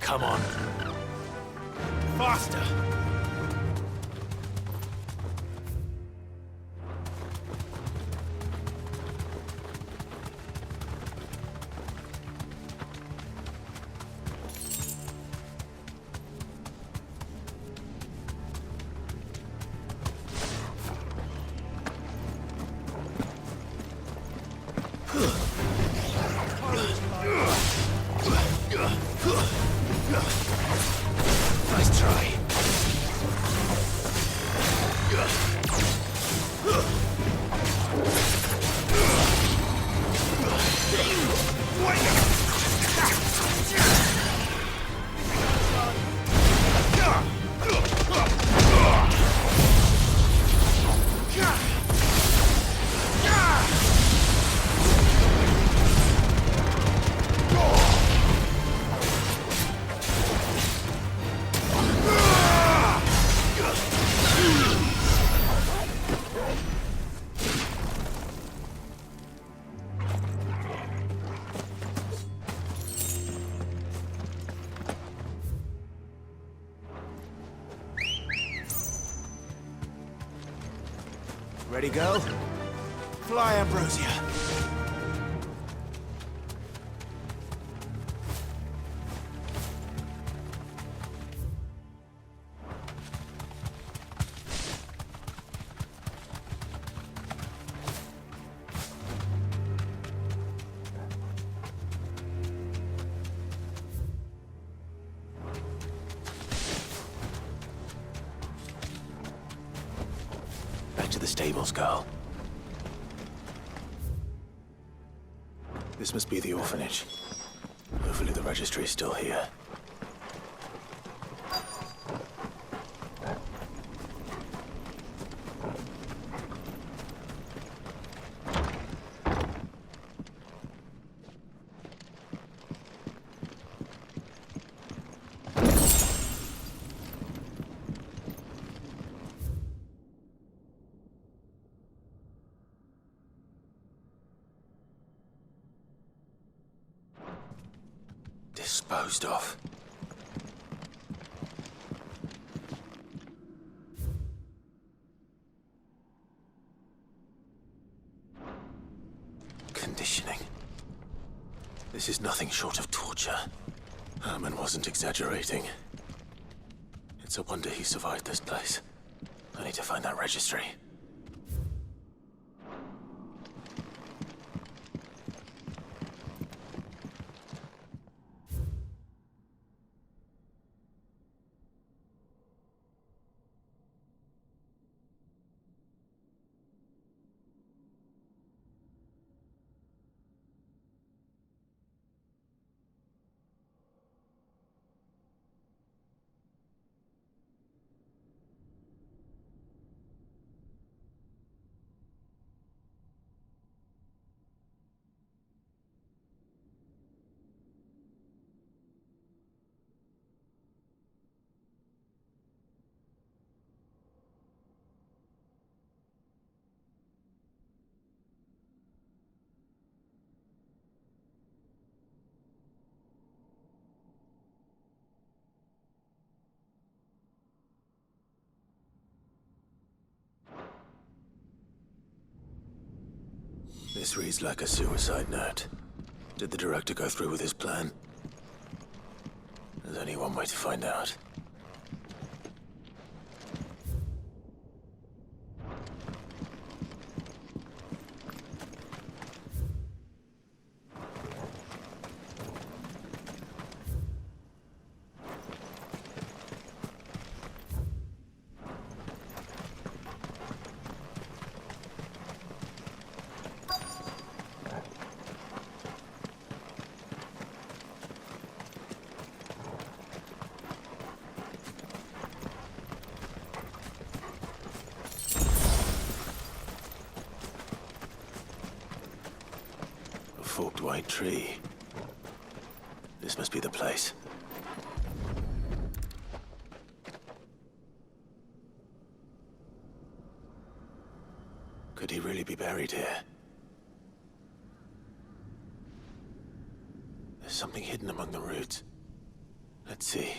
come on. Faster! Nice try. Ready, go? Fly, Ambrosia. Back to the stables, girl. This must be the orphanage. Hopefully the registry is still here. Disposed of. Conditioning. This is nothing short of torture. Herman wasn't exaggerating. It's a wonder he survived this place. I need to find that registry. This reads like a suicide note. Did the director go through with his plan? There's only one way to find out. Forked white tree. This must be the place. Could he really be buried here? There's something hidden among the roots. Let's see.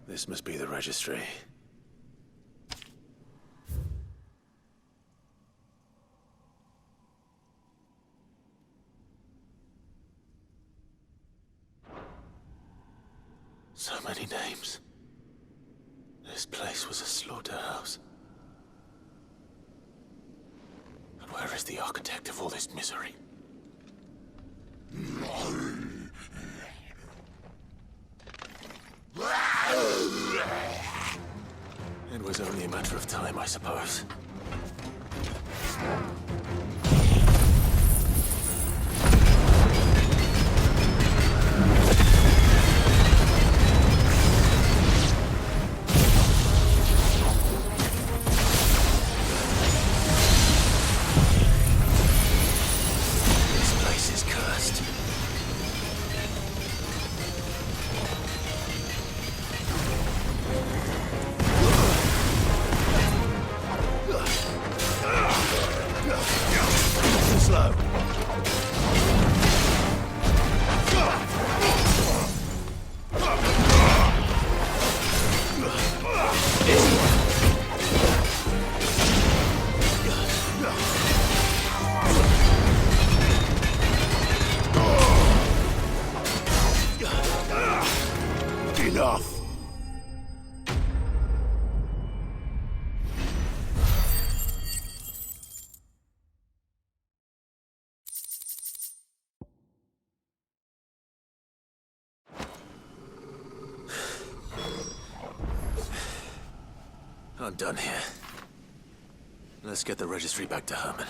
This must be the registry. So many names. This place was a slaughterhouse. And where is the architect of all this misery? It was only a matter of time, I suppose. This place is cursed. Slow. Enough. I'm done here. Let's get the registry back to Herman.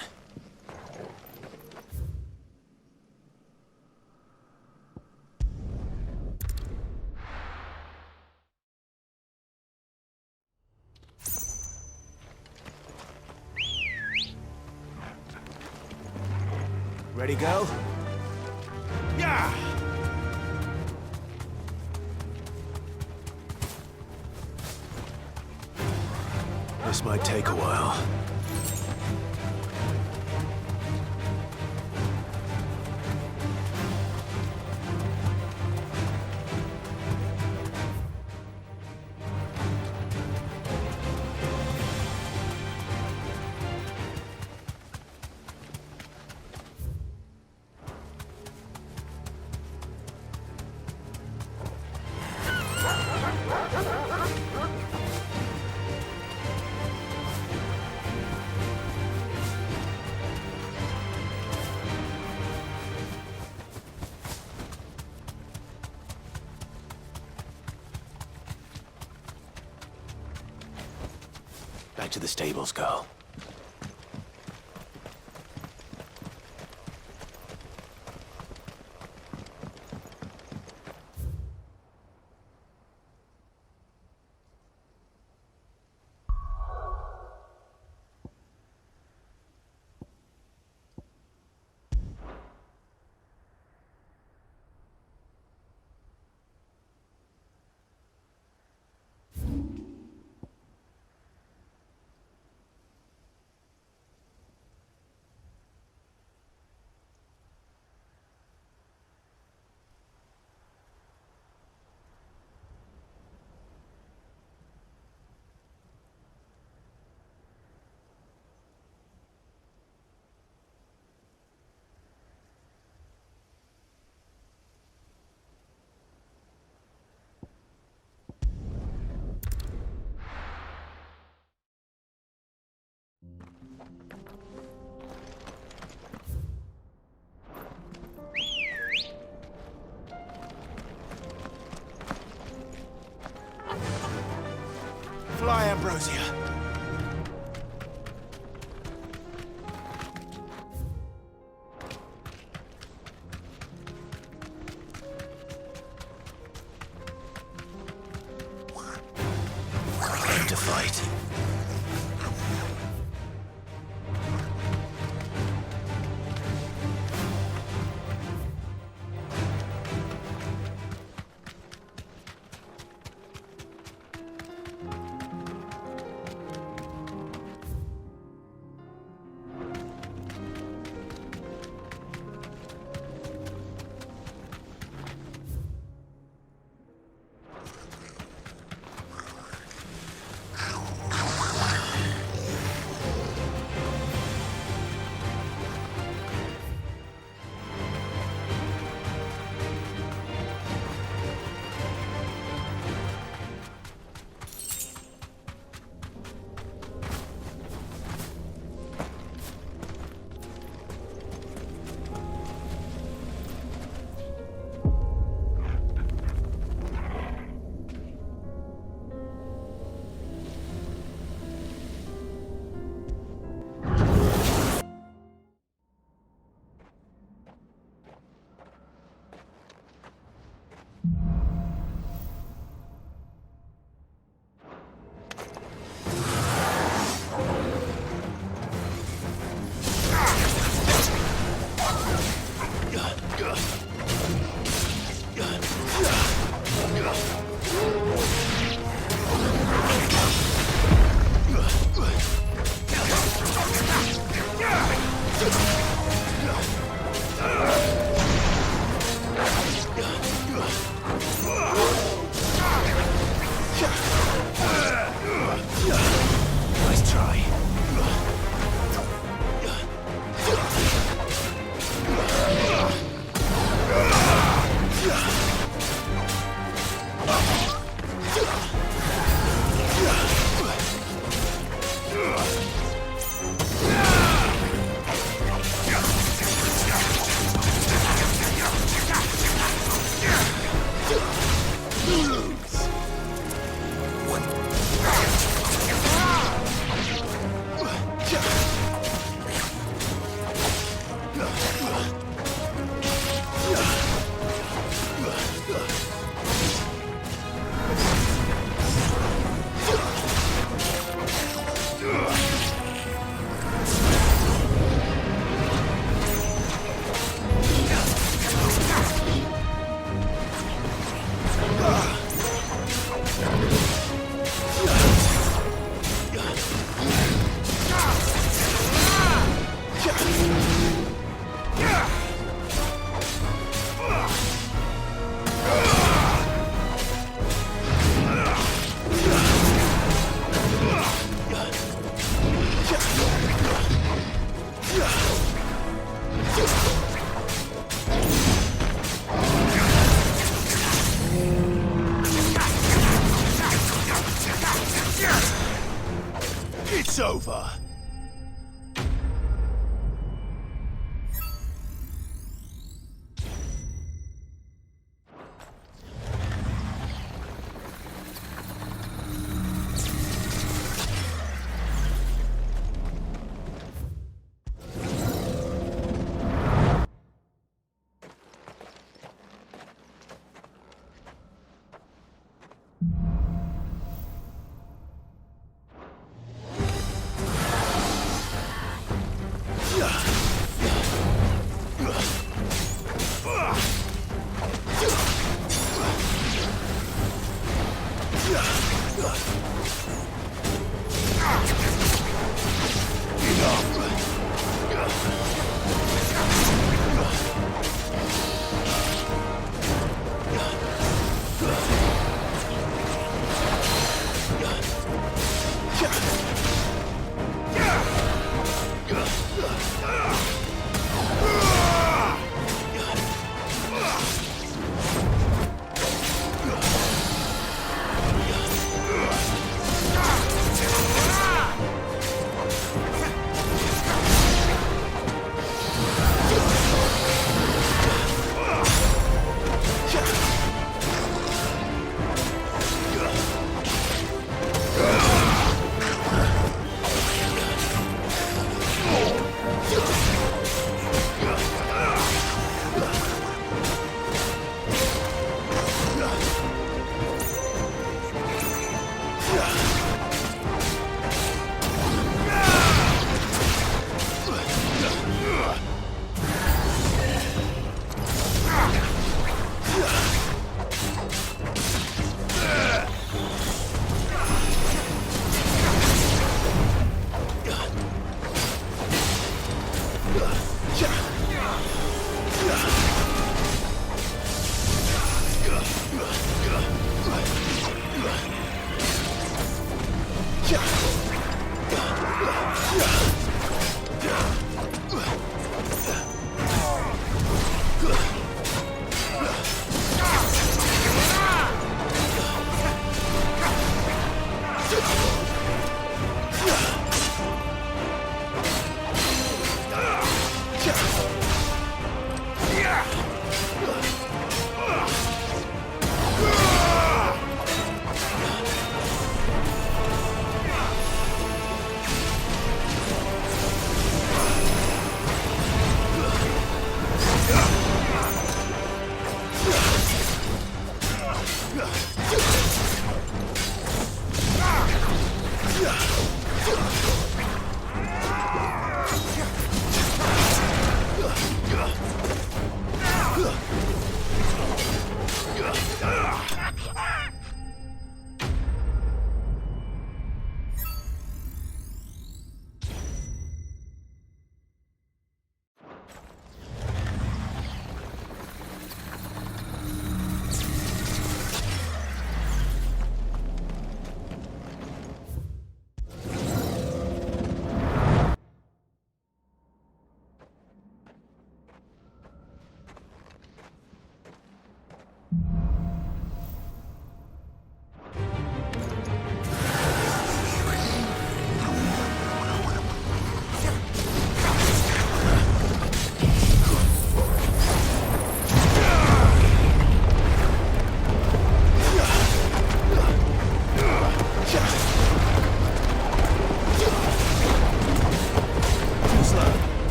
Ready, go? Yeah! This might take a while. Back to the stables, girl. Fly, Ambrosia. Time to fight. It's over.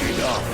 Enough!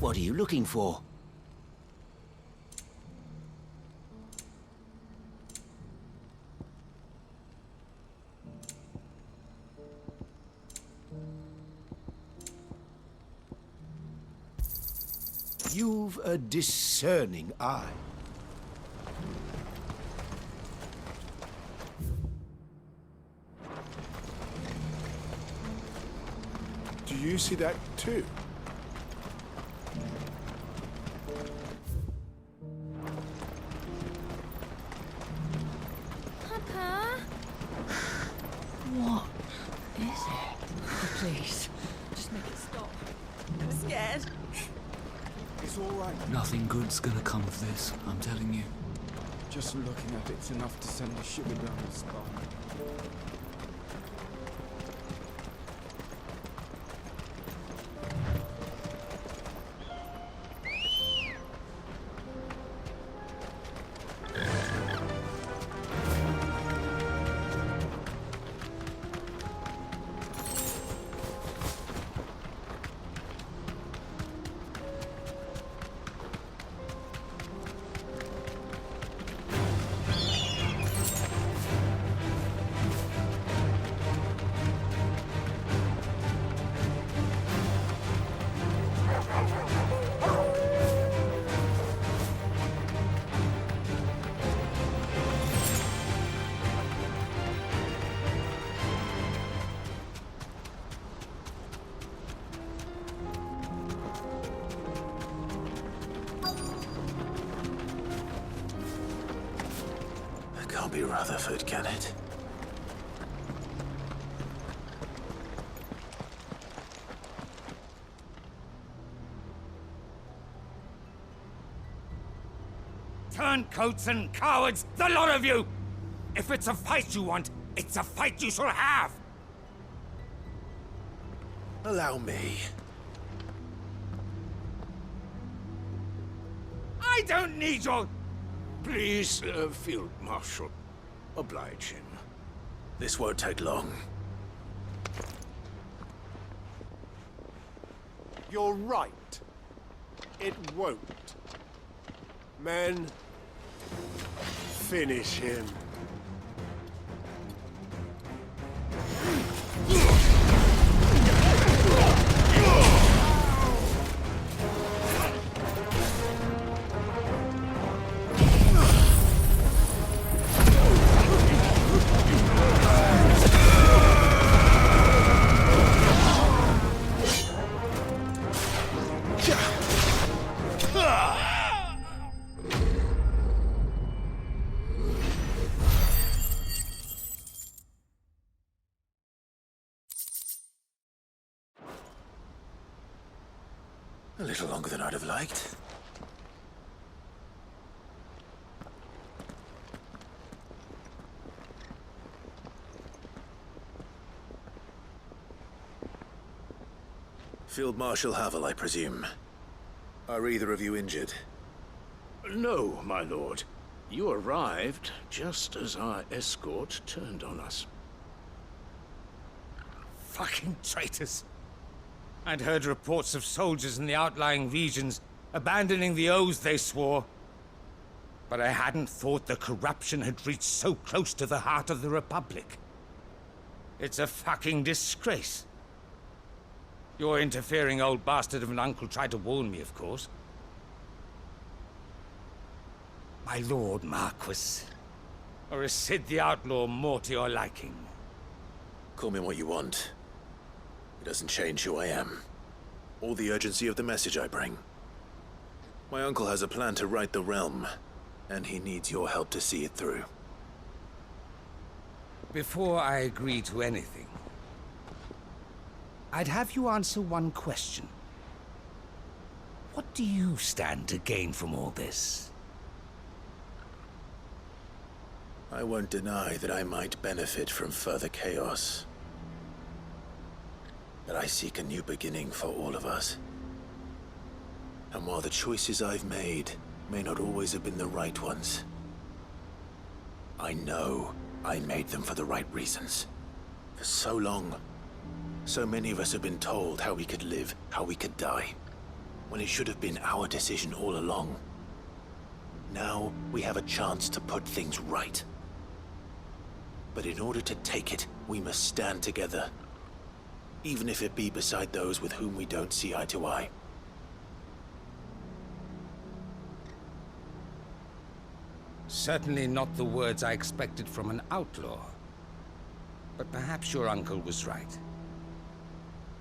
What are you looking for? You've a discerning eye. Do you see that too? Papa? What is it? Please, just make it stop. I'm scared. It's all right. Nothing good's gonna come of this, I'm telling you. Just looking at it's enough to send a shiver down the spine. Can't be Rutherford, can it? Turncoats and cowards, the lot of you! If it's a fight you want, it's a fight you shall have! Allow me. I don't need your... Please, Field Marshal, oblige him. This won't take long. You're right. It won't. Men, finish him. A little longer than I'd have liked. Field Marshal Havel, I presume. Are either of you injured? No, my lord. You arrived just as our escort turned on us. Fucking traitors. I'd heard reports of soldiers in the outlying regions abandoning the oaths they swore. But I hadn't thought the corruption had reached so close to the heart of the Republic. It's a fucking disgrace. Your interfering old bastard of an uncle tried to warn me, of course. My lord Marquis. Or is Sid the Outlaw more to your liking? Call me what you want. It doesn't change who I am, or the urgency of the message I bring. My uncle has a plan to right the realm, and he needs your help to see it through. Before I agree to anything, I'd have you answer one question. What do you stand to gain from all this? I won't deny that I might benefit from further chaos. But I seek a new beginning for all of us. And while the choices I've made may not always have been the right ones, I know I made them for the right reasons. For so long, so many of us have been told how we could live, how we could die. when it should have been our decision all along. Now we have a chance to put things right. But in order to take it, we must stand together. Even if it be beside those with whom we don't see eye to eye. Certainly not the words I expected from an outlaw. But perhaps your uncle was right.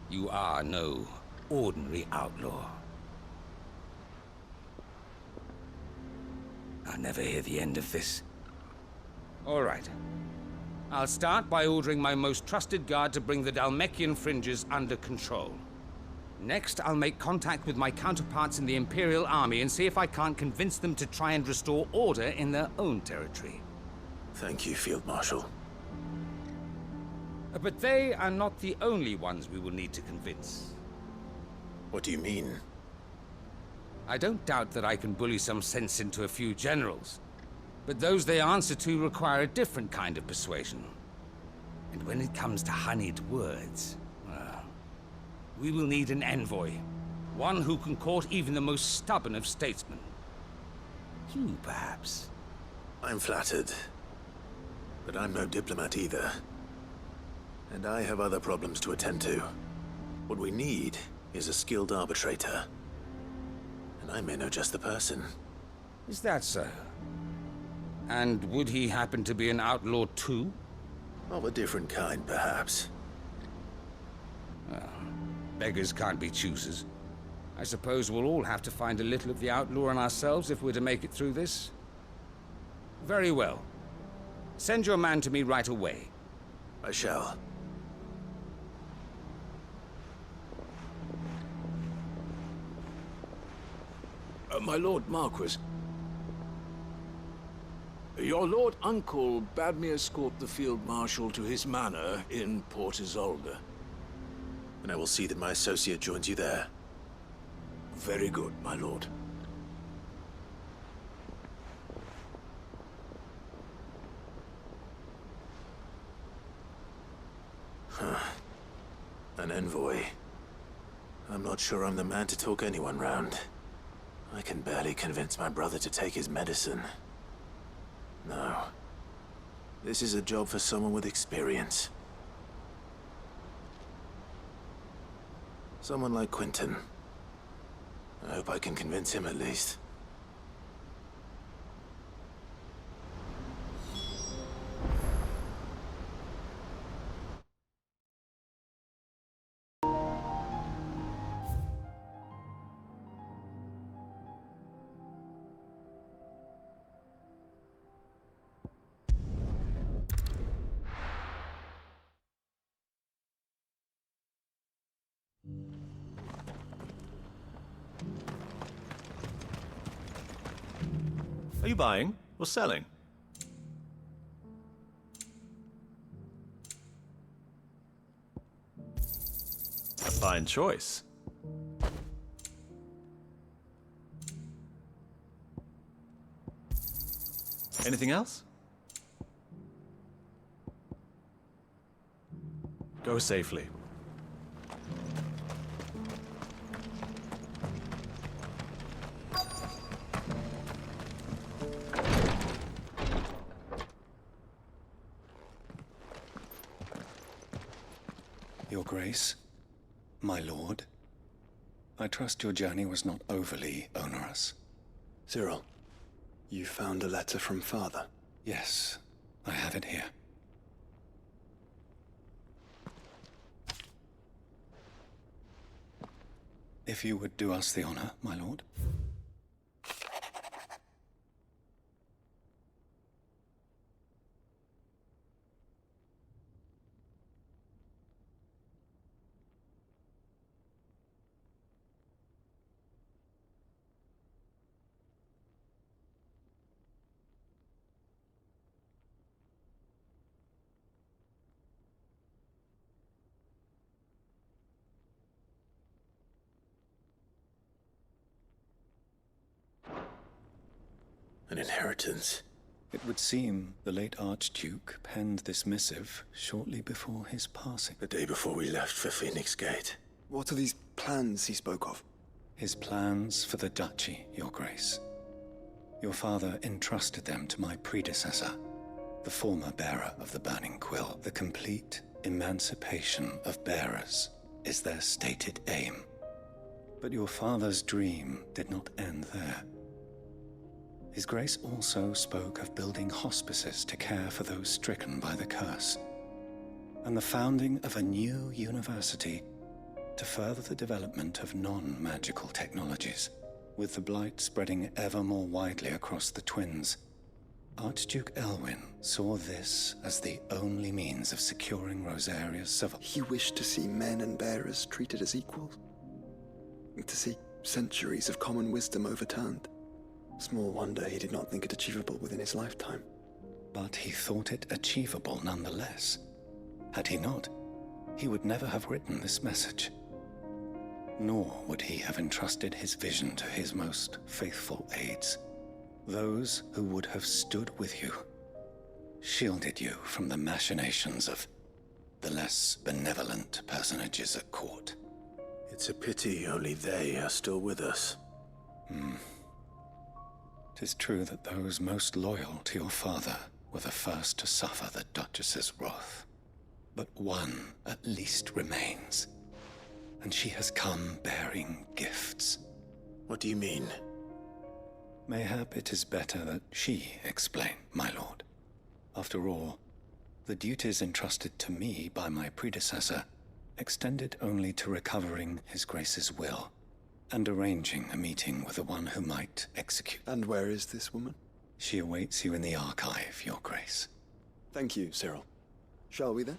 You are no ordinary outlaw. I'll never hear the end of this. All right. I'll start by ordering my most trusted guard to bring the Dalmekian fringes under control. Next, I'll make contact with my counterparts in the Imperial Army and see if I can't convince them to try and restore order in their own territory. Thank you, Field Marshal. But they are not the only ones we will need to convince. What do you mean? I don't doubt that I can bully some sense into a few generals, but those they answer to require a different kind of persuasion. And when it comes to honeyed words, well, we will need an envoy. One who can court even the most stubborn of statesmen. You, perhaps? I'm flattered. But I'm no diplomat either. And I have other problems to attend to. What we need is a skilled arbitrator. And I may know just the person. Is that so? And would he happen to be an outlaw too? Of a different kind, perhaps. Well, beggars can't be choosers. I suppose we'll all have to find a little of the outlaw in ourselves if we're to make it through this. Very well. Send your man to me right away. I shall. My Lord Marquis, your Lord Uncle bade me escort the Field Marshal to his manor in Port Isolde. And I will see that my associate joins you there. Very good, my lord. An envoy. I'm not sure I'm the man to talk anyone round. I can barely convince my brother to take his medicine. No. This is a job for someone with experience. Someone like Quentin. I hope I can convince him at least. Are you buying or selling? A fine choice. Anything else? Go safely. Your Grace, my lord, I trust your journey was not overly onerous. Cyril, you found a letter from Father? Yes, I have it here. If you would do us the honor, my lord. An inheritance. It would seem the late Archduke penned this missive shortly before his passing. The day before we left for Phoenix Gate. What are these plans he spoke of? His plans for the duchy, Your Grace. Your father entrusted them to my predecessor, the former bearer of the Burning Quill. The complete emancipation of bearers is their stated aim. But your father's dream did not end there. His Grace also spoke of building hospices to care for those stricken by the curse, and the founding of a new university to further the development of non-magical technologies. With the blight spreading ever more widely across the twins, Archduke Elwyn saw this as the only means of securing Rosaria's survival. He wished to see men and bearers treated as equals. To see centuries of common wisdom overturned. Small wonder he did not think it achievable within his lifetime. But he thought it achievable nonetheless. Had he not, he would never have written this message. Nor would he have entrusted his vision to his most faithful aides, those who would have stood with you, shielded you from the machinations of the less benevolent personages at court. It's a pity only they are still with us. 'Tis true that those most loyal to your father were the first to suffer the Duchess's wrath. But one at least remains, and she has come bearing gifts. What do you mean? Mayhap it is better that she explain, my lord. After all, the duties entrusted to me by my predecessor extended only to recovering His Grace's will and arranging a meeting with the one who might execute. And where is this woman? She awaits you in the archive, Your Grace. Thank you, Cyril. Shall we then?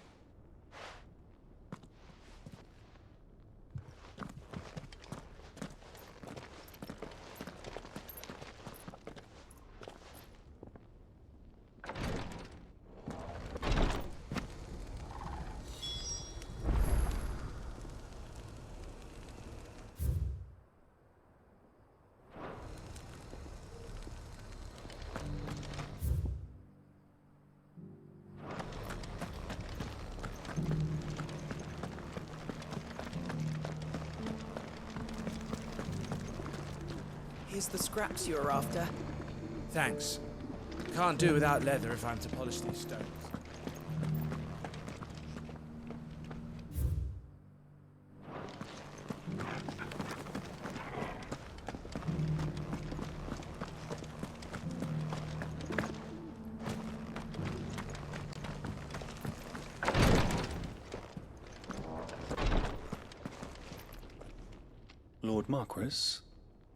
Here's the scraps you were after. Thanks. Can't do without leather if I'm to polish these stones. Lord Marquis,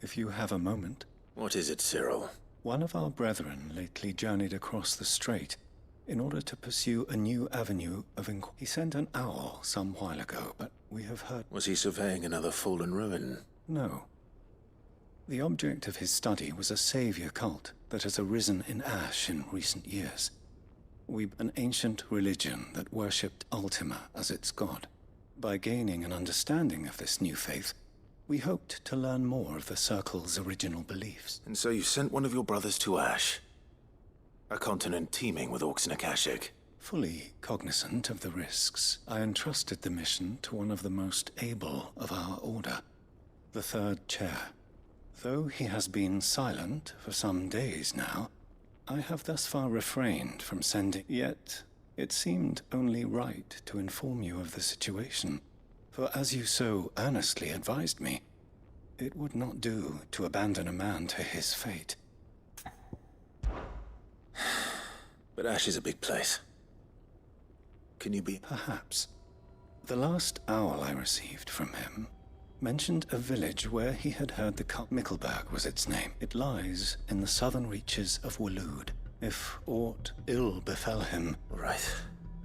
if you have a moment. What is it, Cyril? One of our brethren lately journeyed across the strait in order to pursue a new avenue of inquiry. He sent an owl some while ago, but we have heard... Was he surveying another fallen ruin? No. The object of his study was a savior cult that has arisen in Ash in recent years. An ancient religion that worshipped Ultima as its god. By gaining an understanding of this new faith, we hoped to learn more of the Circle's original beliefs. And so you sent one of your brothers to Ash? A continent teeming with orcs and Akashic? Fully cognizant of the risks, I entrusted the mission to one of the most able of our order, the third chair. Though he has been silent for some days now, I have thus far refrained from sending. Yet, it seemed only right to inform you of the situation. For as you so earnestly advised me, it would not do to abandon a man to his fate. But Ash is a big place. Can you be... Perhaps. The last owl I received from him mentioned a village where he had heard the cult. Mickelberg was its name. It lies in the southern reaches of Waloed. If aught ill befell him... Right.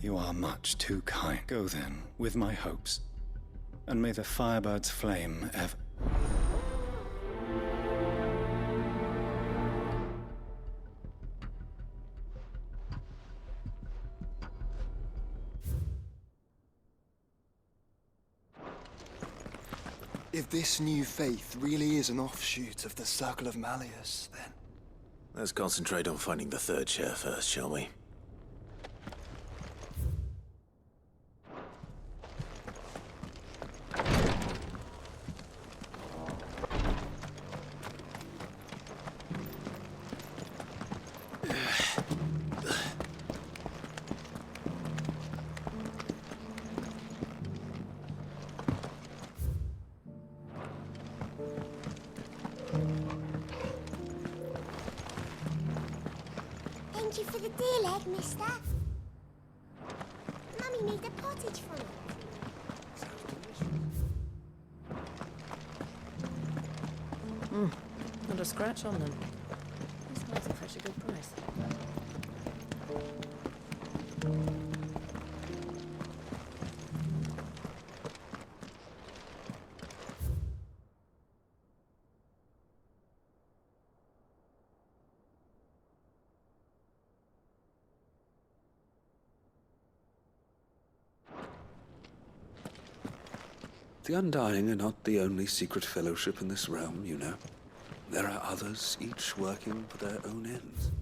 You are much too kind. Go then, with my hopes. And may the firebird's flame ever... If this new faith really is an offshoot of the Circle of Malleus, then... Let's concentrate on finding the third chair first, shall we? you for the deer leg, mister. Mummy made a pottage from it. Not a scratch on them. This smells like such a good price. The Undying are not the only secret fellowship in this realm, you know. There are others, each working for their own ends.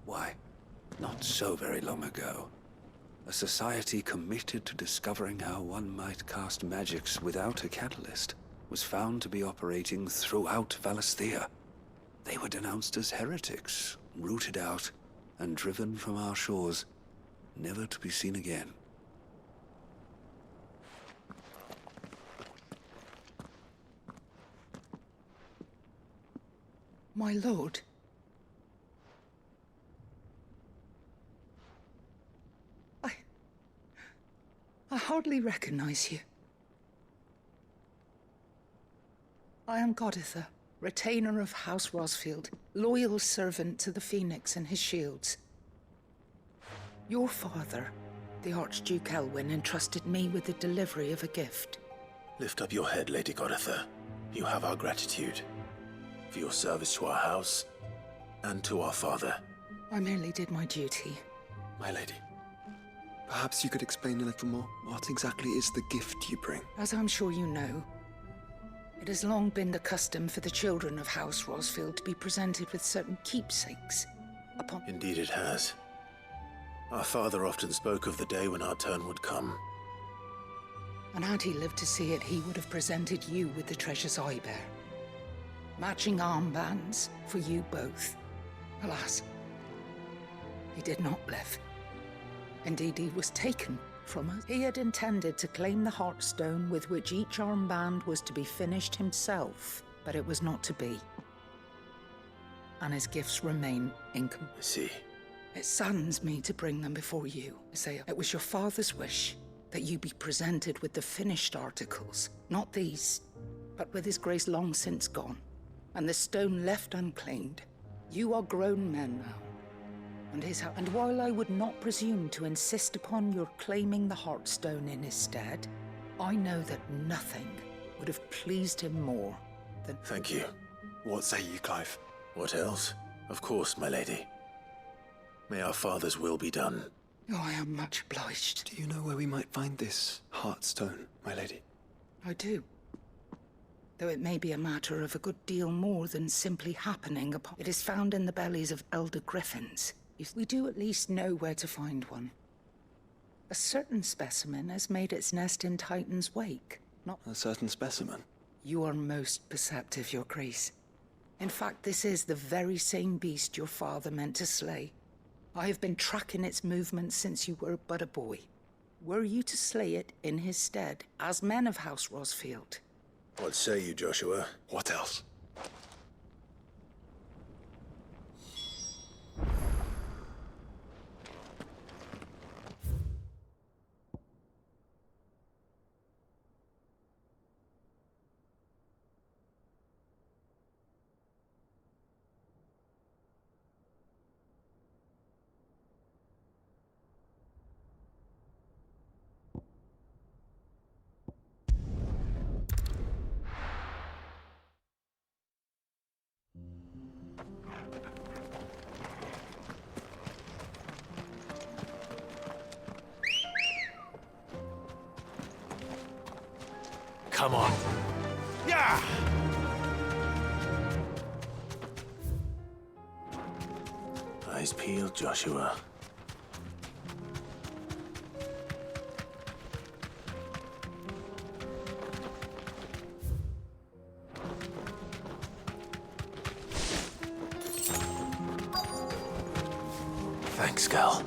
Why, not so very long ago, a society committed to discovering how one might cast magics without a catalyst was found to be operating throughout Valisthea. They were denounced as heretics, rooted out, and driven from our shores, never to be seen again. My lord. I hardly recognize you. I am Goditha, retainer of House Rosfield, loyal servant to the Phoenix and his shields. Your father, the Archduke Elwyn, entrusted me with the delivery of a gift. Lift up your head, Lady Goditha. You have our gratitude for your service to our house and to our father. I merely did my duty. My lady, perhaps you could explain a little more. What exactly is the gift you bring? As I'm sure you know, it has long been the custom for the children of House Rosfield to be presented with certain keepsakes upon... Indeed it has. Our father often spoke of the day when our turn would come. And had he lived to see it, he would have presented you with the treasures I bear. Matching armbands for you both. Alas, he did not live. Indeed, he was taken from us. He had intended to claim the Heartstone with which each armband was to be finished himself, but it was not to be. And his gifts remain incomplete. I see. It saddens me to bring them before you, Isaiah. It was your father's wish that you be presented with the finished articles. Not these, but with his grace long since gone, and the stone left unclaimed. You are grown men now. And while I would not presume to insist upon your claiming the Heartstone in his stead, I know that nothing would have pleased him more than... Thank you. What say you, Clive? What else? Of course, my lady. May our father's will be done. Oh, I am much obliged. Do you know where we might find this Heartstone, my lady? I do. Though it may be a matter of a good deal more than simply happening upon... It is found in the bellies of elder griffins. We do at least know where to find one. A certain specimen has made its nest in Titan's wake. Not a certain specimen? You are most perceptive, Your Grace. In fact, this is the very same beast your father meant to slay. I have been tracking its movements since you were but a boy. Were you to slay it in his stead, as men of House Rosfield? What say you, Joshua? What else? Come on. Yeah! Eyes peeled, Joshua. Thanks, Gal.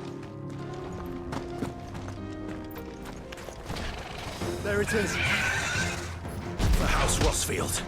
There it is. The House Rossfield.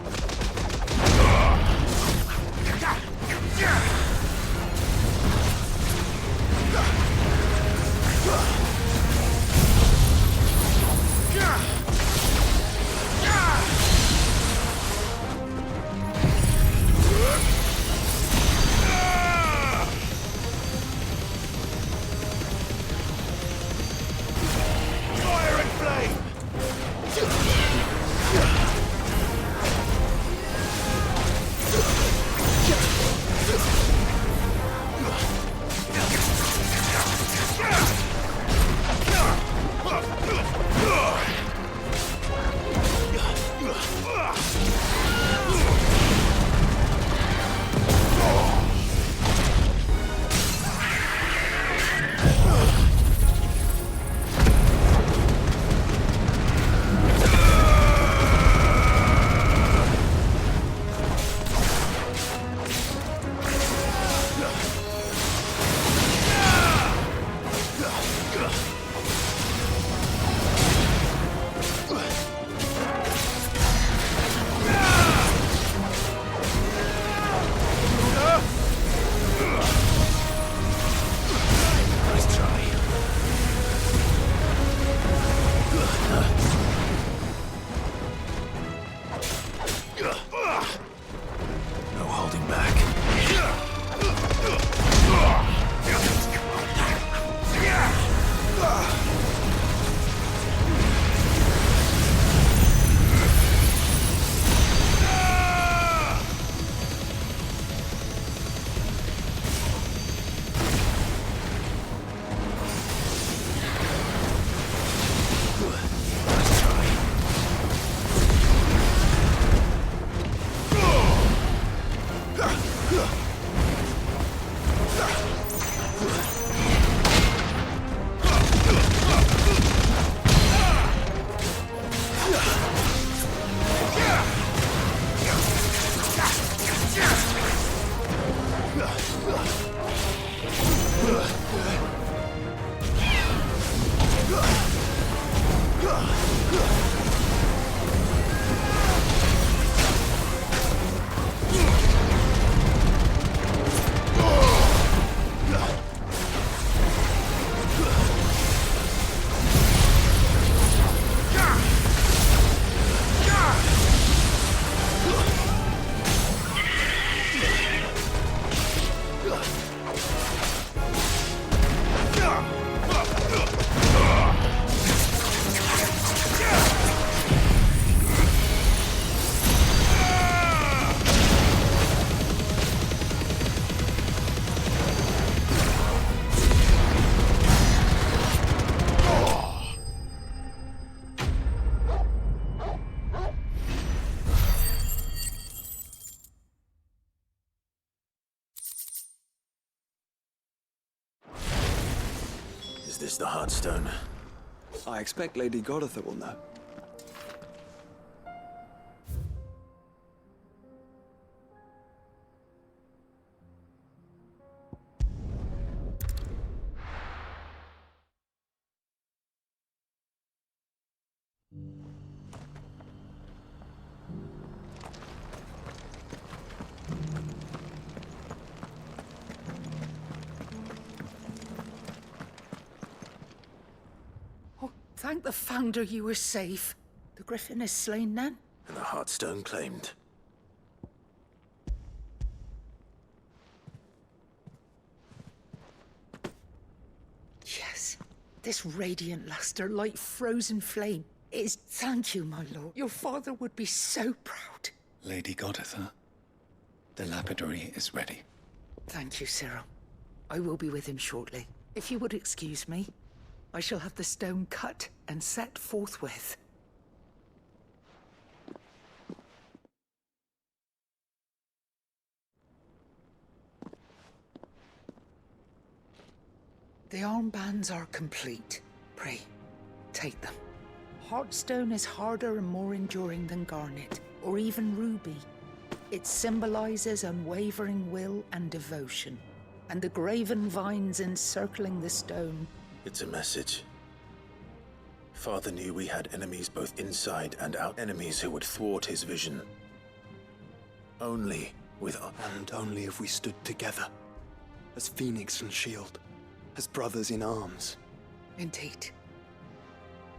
Is this the Heartstone? I expect Lady Goditha will know. Thank the Founder you were safe. The Griffin is slain then? And the Heartstone claimed. Yes. This radiant luster like frozen flame is... Thank you, my lord. Your father would be so proud. Lady Goditha, the lapidary is ready. Thank you, Cyril. I will be with him shortly. If you would excuse me, I shall have the stone cut and set forthwith. The armbands are complete. Pray, take them. Heartstone is harder and more enduring than garnet, or even ruby. It symbolizes unwavering will and devotion, and the graven vines encircling the stone. It's a message. Father knew we had enemies both inside and out, enemies who would thwart his vision. Only with us. And only if we stood together, as Phoenix and Shield, as brothers in arms. Indeed.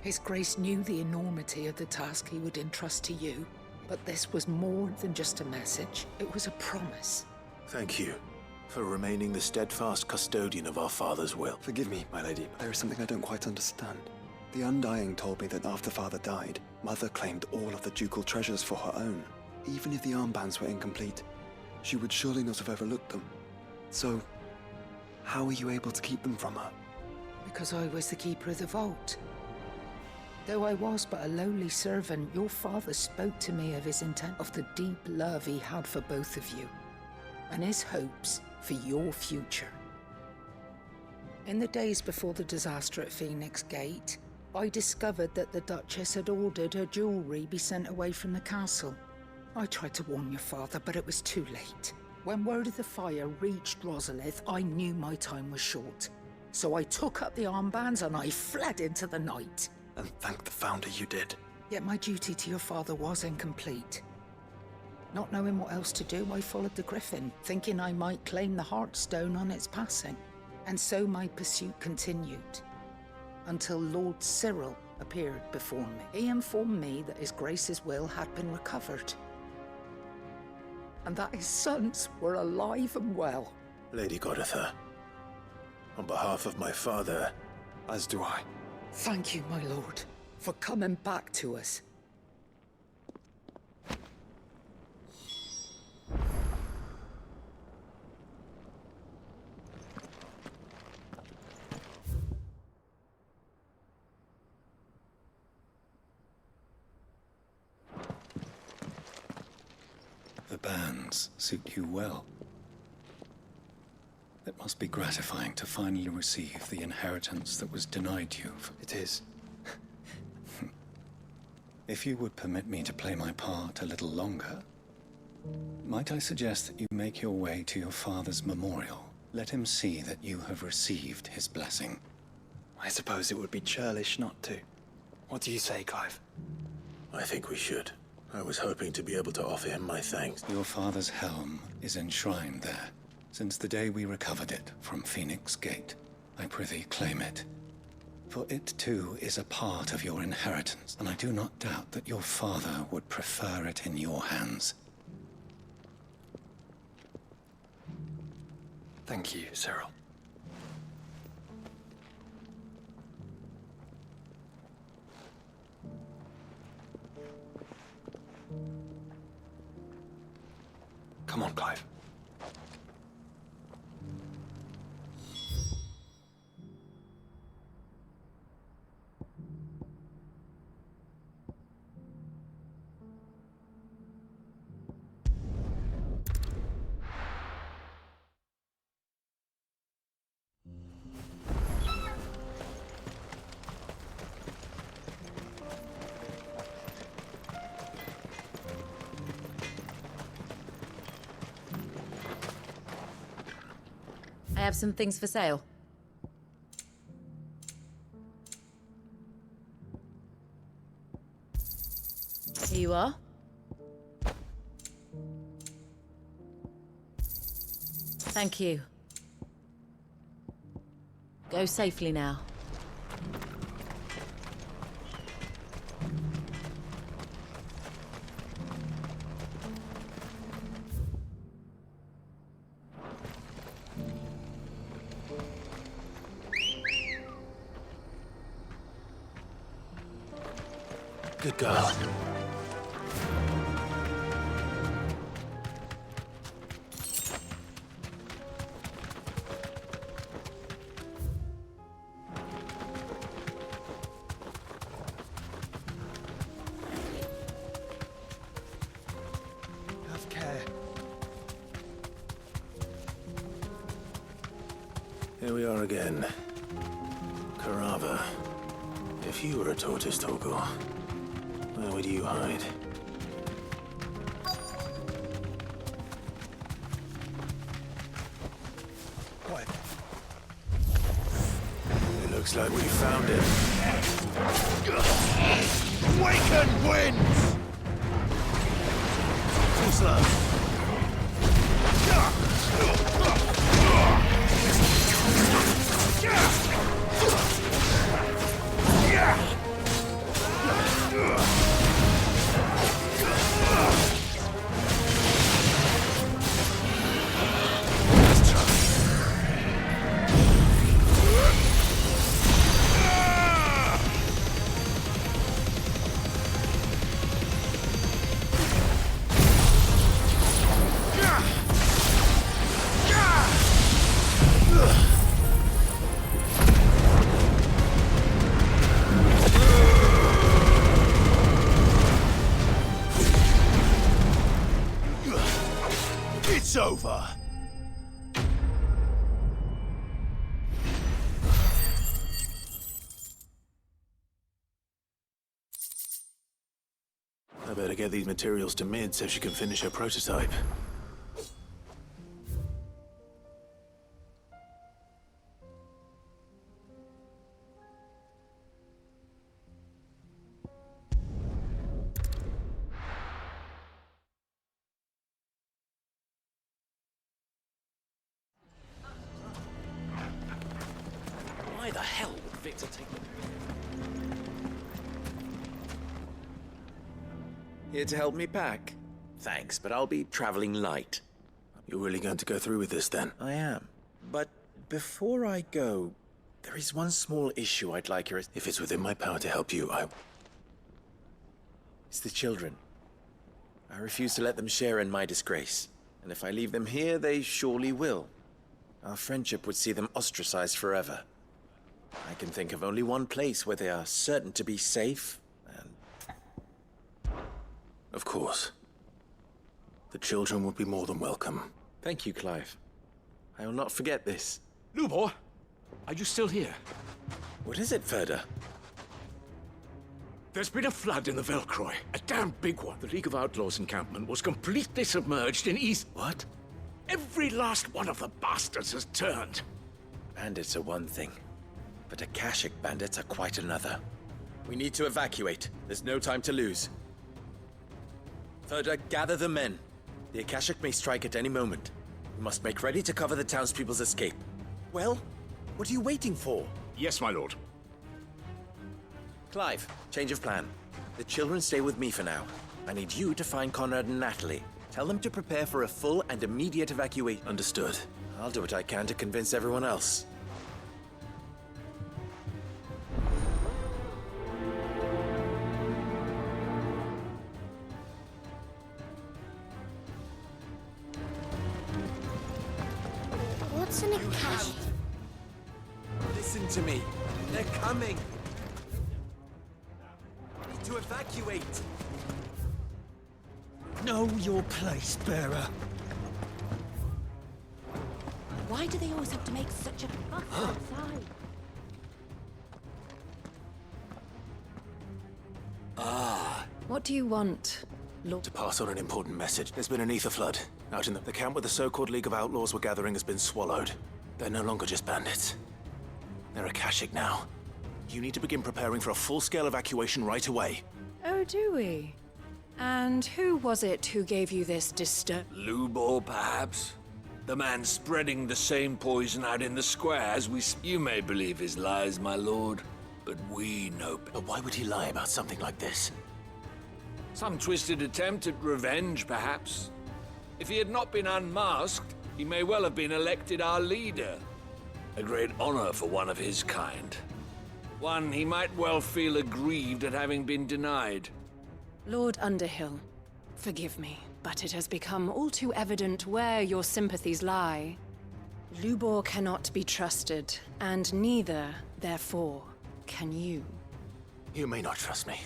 His Grace knew the enormity of the task he would entrust to you, but this was more than just a message. It was a promise. Thank you for remaining the steadfast custodian of our father's will. Forgive me, my lady, but there is something I don't quite understand. The Undying told me that after Father died, Mother claimed all of the ducal treasures for her own. Even if the armbands were incomplete, she would surely not have overlooked them. So, how were you able to keep them from her? Because I was the keeper of the vault. Though I was but a lowly servant, your father spoke to me of his intent, of the deep love he had for both of you, and his hopes for your future. In the days before the disaster at Phoenix Gate, I discovered that the Duchess had ordered her jewelry be sent away from the castle. I tried to warn your father, but it was too late. When word of the fire reached Rosalith, I knew my time was short. So I took up the armbands and I fled into the night. And thank the Founder you did. Yet my duty to your father was incomplete. Not knowing what else to do, I followed the Griffin, thinking I might claim the Heartstone on its passing. And so my pursuit continued, until Lord Cyril appeared before me. He informed me that His Grace's will had been recovered, and that his sons were alive and well. Lady Goditha, on behalf of my father... As do I. Thank you, my lord, for coming back to us. The bands suit you well. It must be gratifying to finally receive the inheritance that was denied you. It is. If you would permit me to play my part a little longer, might I suggest that you make your way to your father's memorial? Let him see that you have received his blessing. I suppose it would be churlish not to. What do you say, Clive? I think we should. I was hoping to be able to offer him my thanks. Your father's helm is enshrined there. Since the day we recovered it from Phoenix Gate, I prithee claim it. For it too is a part of your inheritance, and I do not doubt that your father would prefer it in your hands. Thank you, Cyril. Come on, Clive. I have some things for sale. Here you are. Thank you. Go safely now. Good girl. Have care. Here we are again. Carava, if you were a tortoise, Torgor, where would you hide? What? It looks like we found it. Awaken winds! Too slow. It's over! I better get these materials to Mid so she can finish her prototype. Why the hell would Victor take the... Here to help me pack? Thanks, but I'll be traveling light. You're really going to go through with this then? I am. But before I go, there is one small issue I'd like your... If it's within my power to help you, It's the children. I refuse to let them share in my disgrace. And if I leave them here, they surely will. Our friendship would see them ostracized forever. I can think of only one place where they are certain to be safe, and... Of course. The children would be more than welcome. Thank you, Clive. I will not forget this. Lubor, are you still here? What is it, Ferda? There's been a flood in the Velcroy. A damn big one. The League of Outlaws encampment was completely submerged in East... What? Every last one of the bastards has turned. Bandits are one thing, but Akashic bandits are quite another. We need to evacuate. There's no time to lose. Ferda, gather the men. The Akashic may strike at any moment. We must make ready to cover the townspeople's escape. Well, what are you waiting for? Yes, my lord. Clive, change of plan. The children stay with me for now. I need you to find Conrad and Natalie. Tell them to prepare for a full and immediate evacuation. Understood. I'll do what I can to convince everyone else. What's an Akashic? Listen to me. They're coming. We need to evacuate. Know your place, bearer. Why do they always have to make such a fuss outside? What do you want, Lord? To pass on an important message. There's been an ether flood. Out in the camp where the so-called League of Outlaws were gathering has been swallowed. They're no longer just bandits. They're Akashic now. You need to begin preparing for a full-scale evacuation right away. Oh, do we? And who was it who gave you this Lubor, perhaps? The man spreading the same poison out in the square as we... You may believe his lies, my lord, but we know... But why would he lie about something like this? Some twisted attempt at revenge, perhaps. If he had not been unmasked, he may well have been elected our leader. A great honor for one of his kind. One he might well feel aggrieved at having been denied. Lord Underhill, forgive me, but it has become all too evident where your sympathies lie. Lubor cannot be trusted, and neither, therefore, can you. You may not trust me,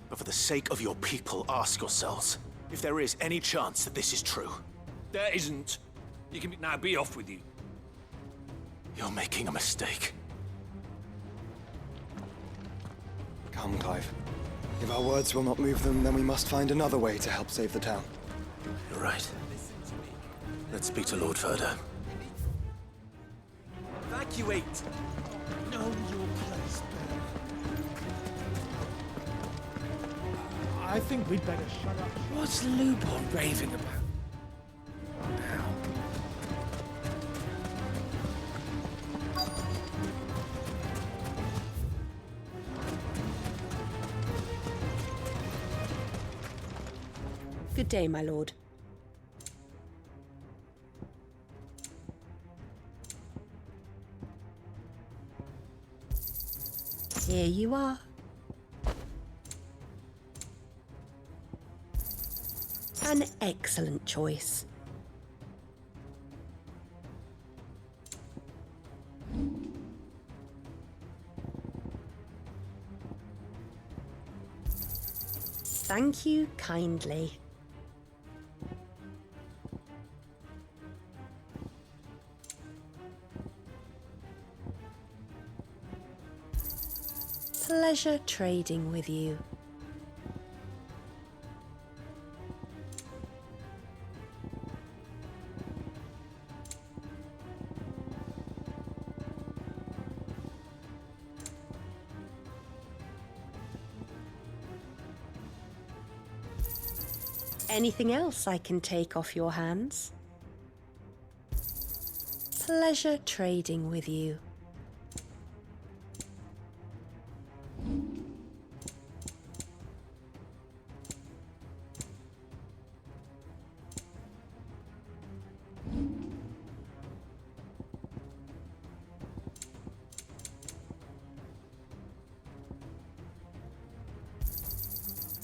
but for the sake of your people, ask yourselves if there is any chance that this is true. There isn't. You can now be off with you. You're making a mistake. Come, Clive. If our words will not move them, then we must find another way to help save the town. You're right. Let's speak to Lord Ferda. Evacuate! Know your place, I think we'd better shut up. What's Lubor raving about? Now. Good day, my lord. Here you are. An excellent choice. Thank you kindly. Pleasure trading with you. Anything else I can take off your hands? Pleasure trading with you.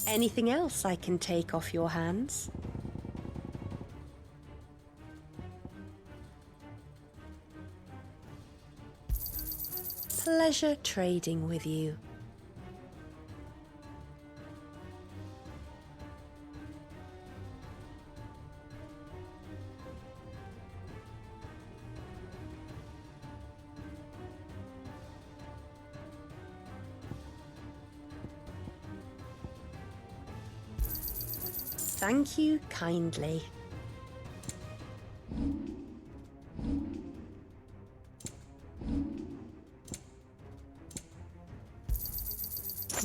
Anything else I can take off your hands? Pleasure trading with you. Thank you kindly.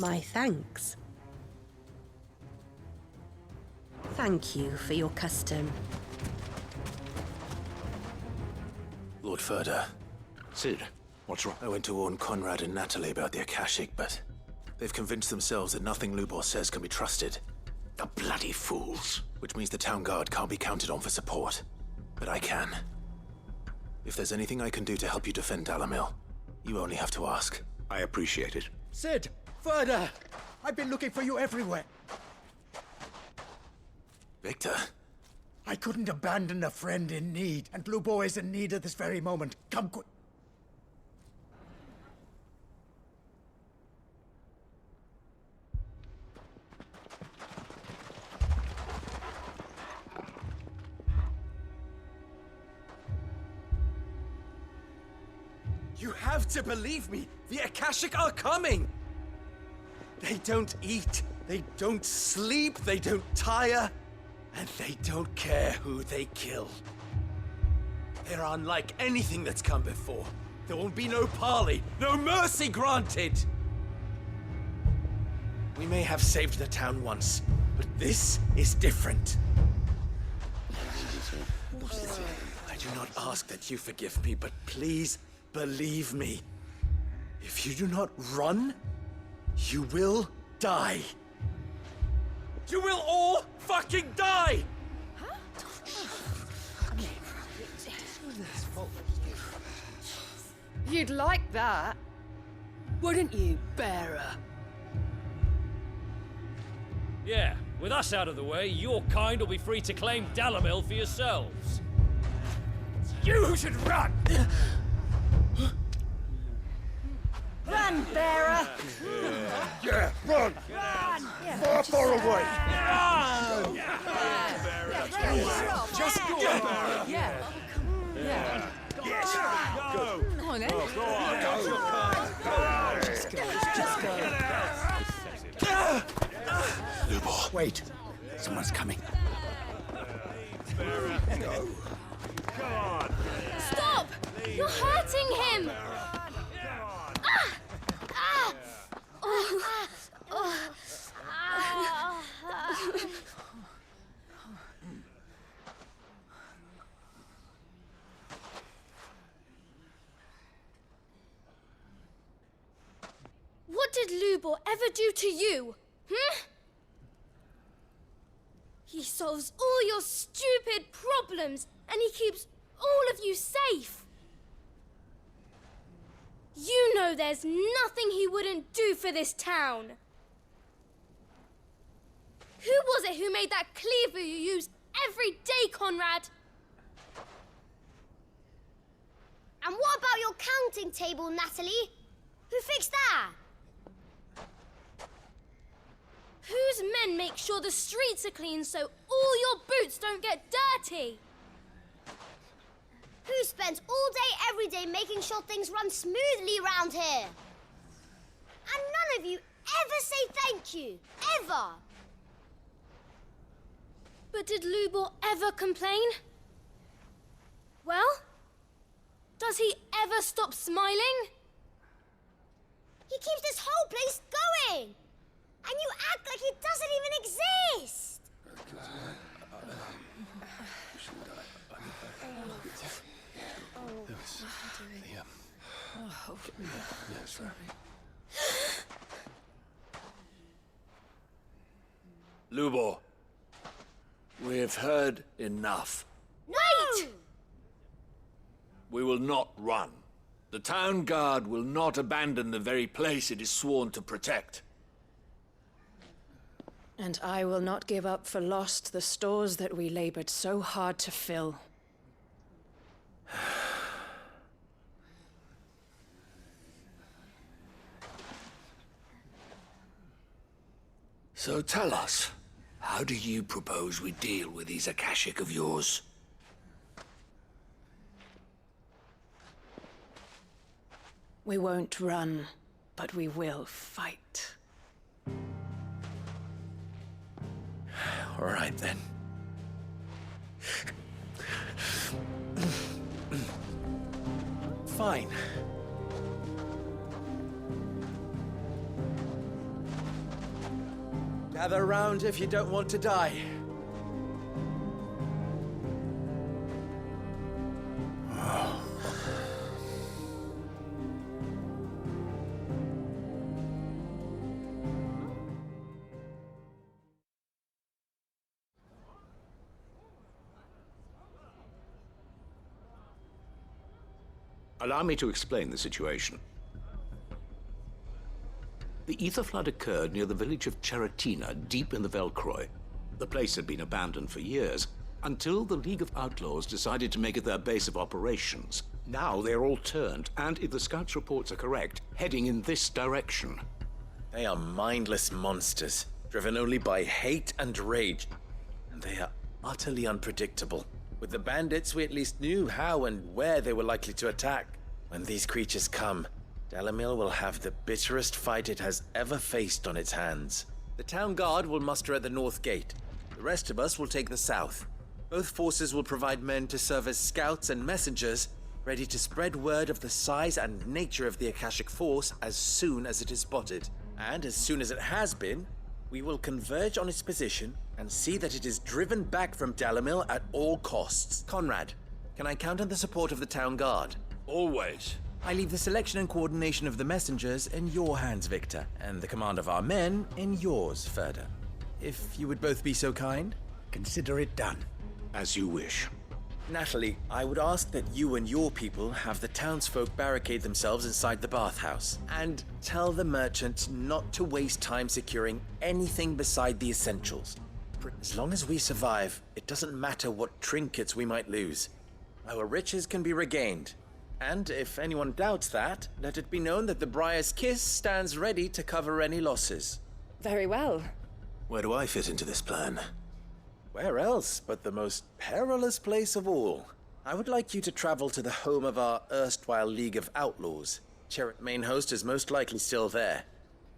My thanks. Thank you for your custom. Lord Ferda. Sid, what's wrong? I went to warn Conrad and Natalie about the Akashic, but they've convinced themselves that nothing Lubor says can be trusted. The bloody fools. Which means the town guard can't be counted on for support. But I can. If there's anything I can do to help you defend Dalamil, you only have to ask. I appreciate it. Sid! Ferda! I've been looking for you everywhere. Victor? I couldn't abandon a friend in need, and Lubor is in need at this very moment. Come quick. You have to believe me! The Akashic are coming! They don't eat, they don't sleep, they don't tire, and they don't care who they kill. They're unlike anything that's come before. There won't be no parley, no mercy granted! We may have saved the town once, but this is different. I do not ask that you forgive me, but please, believe me, if you do not run, you will die. You will all fucking die! You'd like that, wouldn't you, bearer? Yeah, with us out of the way, your kind will be free to claim Dalamil for yourselves. You should run! Run, bearer! Yeah, run! Run! Far, far away! Run! Just go, Bearer! Yeah. Yeah. Yes! Go! Come on, then. Go on! Go! Just go. Just go. Lubor. Wait. Someone's coming. Go. Come on. Stop! You're hurting him! Ah! Ah! Oh. Oh. What did Lubor ever do to you? He solves all your stupid problems, and he keeps all of you safe. You know there's nothing he wouldn't do for this town. Who was it who made that cleaver you use every day, Conrad? And what about your counting table, Natalie? Who fixed that? Whose men make sure the streets are clean so all your boots don't get dirty? Who spends all day every day making sure things run smoothly round here? And none of you ever say thank you, ever. But did Lubor ever complain? Well, does he ever stop smiling? He keeps this whole place going. And you act like it doesn't even exist! Lubor, we've heard enough. Wait! We will not run. The town guard will not abandon the very place it is sworn to protect. And I will not give up for lost the stores that we labored so hard to fill. So tell us, how do you propose we deal with these Akashic of yours? We won't run, but we will fight. All right, then. Fine. Gather round if you don't want to die. Allow me to explain the situation. The ether flood occurred near the village of Cheratina, deep in the Velcroy. The place had been abandoned for years, until the League of Outlaws decided to make it their base of operations. Now they're all turned, and if the scouts' reports are correct, heading in this direction. They are mindless monsters, driven only by hate and rage. And they are utterly unpredictable. With the bandits, we at least knew how and where they were likely to attack. When these creatures come, Dalamil will have the bitterest fight it has ever faced on its hands. The town guard will muster at the north gate. The rest of us will take the south. Both forces will provide men to serve as scouts and messengers, ready to spread word of the size and nature of the Akashic force as soon as it is spotted. And as soon as it has been, we will converge on its position and see that it is driven back from Dalamil at all costs. Conrad, can I count on the support of the town guard? Always. I leave the selection and coordination of the messengers in your hands, Victor, and the command of our men in yours, Ferda. If you would both be so kind. Consider it done. As you wish. Natalie, I would ask that you and your people have the townsfolk barricade themselves inside the bathhouse, and tell the merchants not to waste time securing anything beside the essentials. As long as we survive, it doesn't matter what trinkets we might lose. Our riches can be regained. And if anyone doubts that, let it be known that the Briar's Kiss stands ready to cover any losses. Very well. Where do I fit into this plan? Where else but the most perilous place of all? I would like you to travel to the home of our erstwhile League of Outlaws. Cheret Mainhost is most likely still there.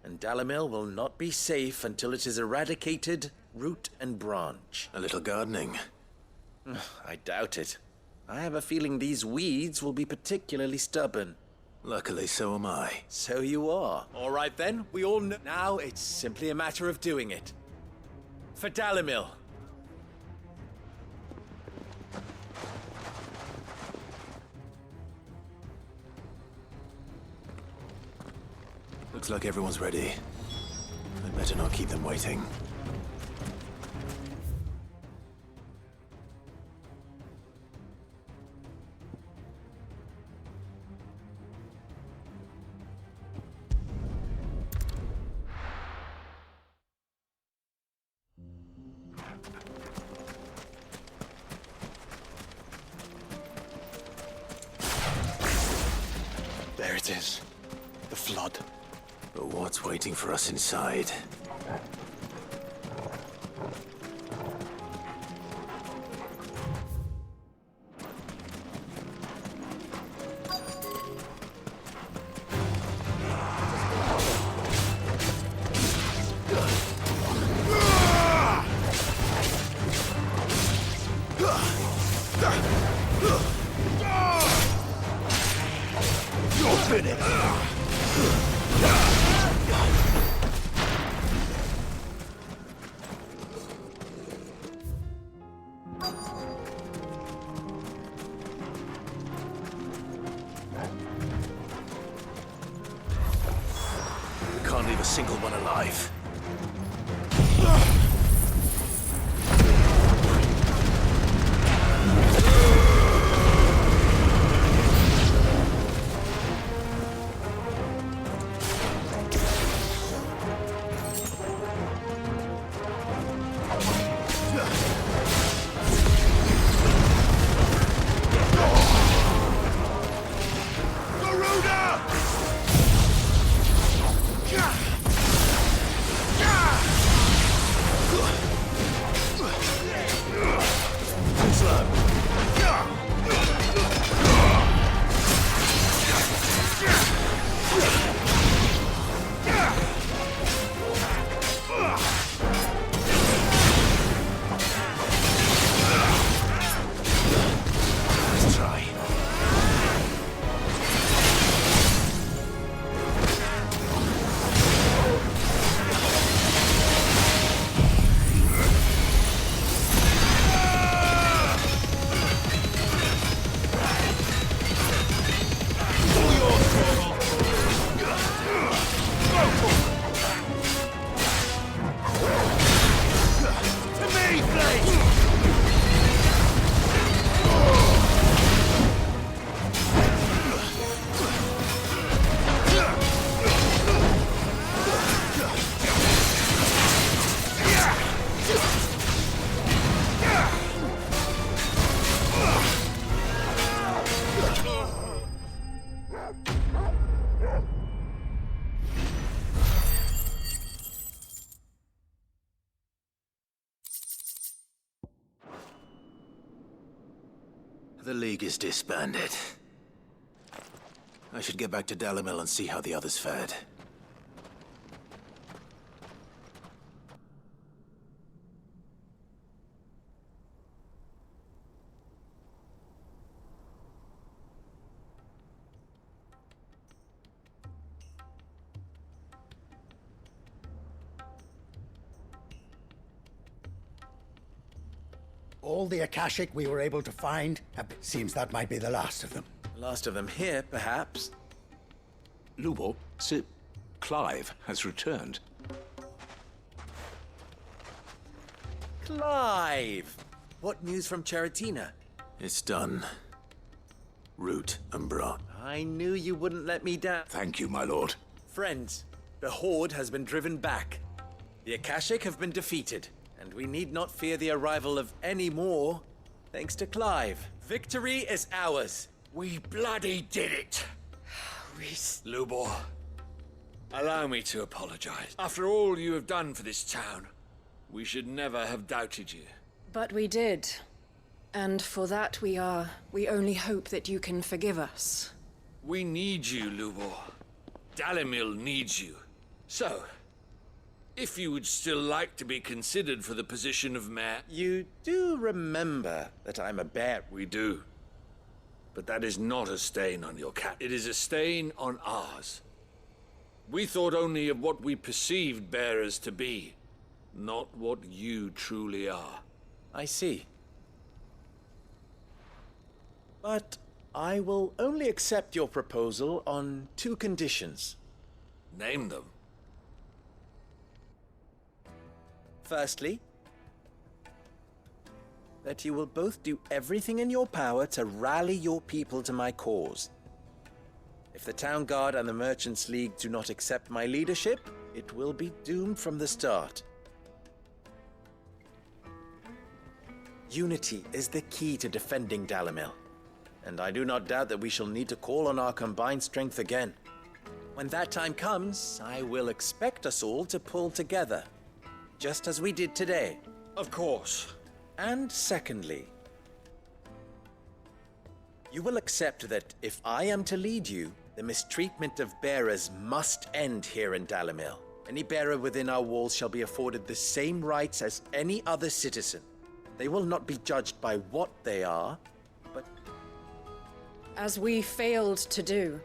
and Dalimil will not be safe until it is eradicated, root and branch. A little gardening. I doubt it. I have a feeling these weeds will be particularly stubborn. Luckily, so am I. So you are. All right then, we all know. Now it's simply a matter of doing it. For Dalimil. Looks like everyone's ready. I'd better not keep them waiting. There it is. The flood. But what's waiting for us inside? You're finished! We can't leave a single one alive. The League is disbanded. I should get back to Dalimil and see how the others fared. All the Akashic we were able to find, seems that might be the last of them. Last of them here, perhaps. Lubor, Sir Clive has returned. Clive! What news from Charatina? It's done. Root and branch. I knew you wouldn't let me down. Thank you, my lord. Friends, the Horde has been driven back. The Akashic have been defeated, and we need not fear the arrival of any more, thanks to Clive. Victory is ours. We bloody did it! Lubor, allow me to apologize. After all you have done for this town, we should never have doubted you. But we did. And for that we only hope that you can forgive us. We need you, Lubor. Dalimil needs you. So, if you would still like to be considered for the position of mayor... You do remember that I'm a bear? We do. But that is not a stain on your cat. It is a stain on ours. We thought only of what we perceived bearers to be, not what you truly are. I see. But I will only accept your proposal on 2 conditions. Name them. Firstly, that you will both do everything in your power to rally your people to my cause. If the Town Guard and the Merchants League do not accept my leadership, it will be doomed from the start. Unity is the key to defending Dalimil, and I do not doubt that we shall need to call on our combined strength again. When that time comes, I will expect us all to pull together, just as we did today. Of course. And secondly, you will accept that if I am to lead you, the mistreatment of bearers must end here in Dalimil. Any bearer within our walls shall be afforded the same rights as any other citizen. They will not be judged by what they are, but... As we failed to do,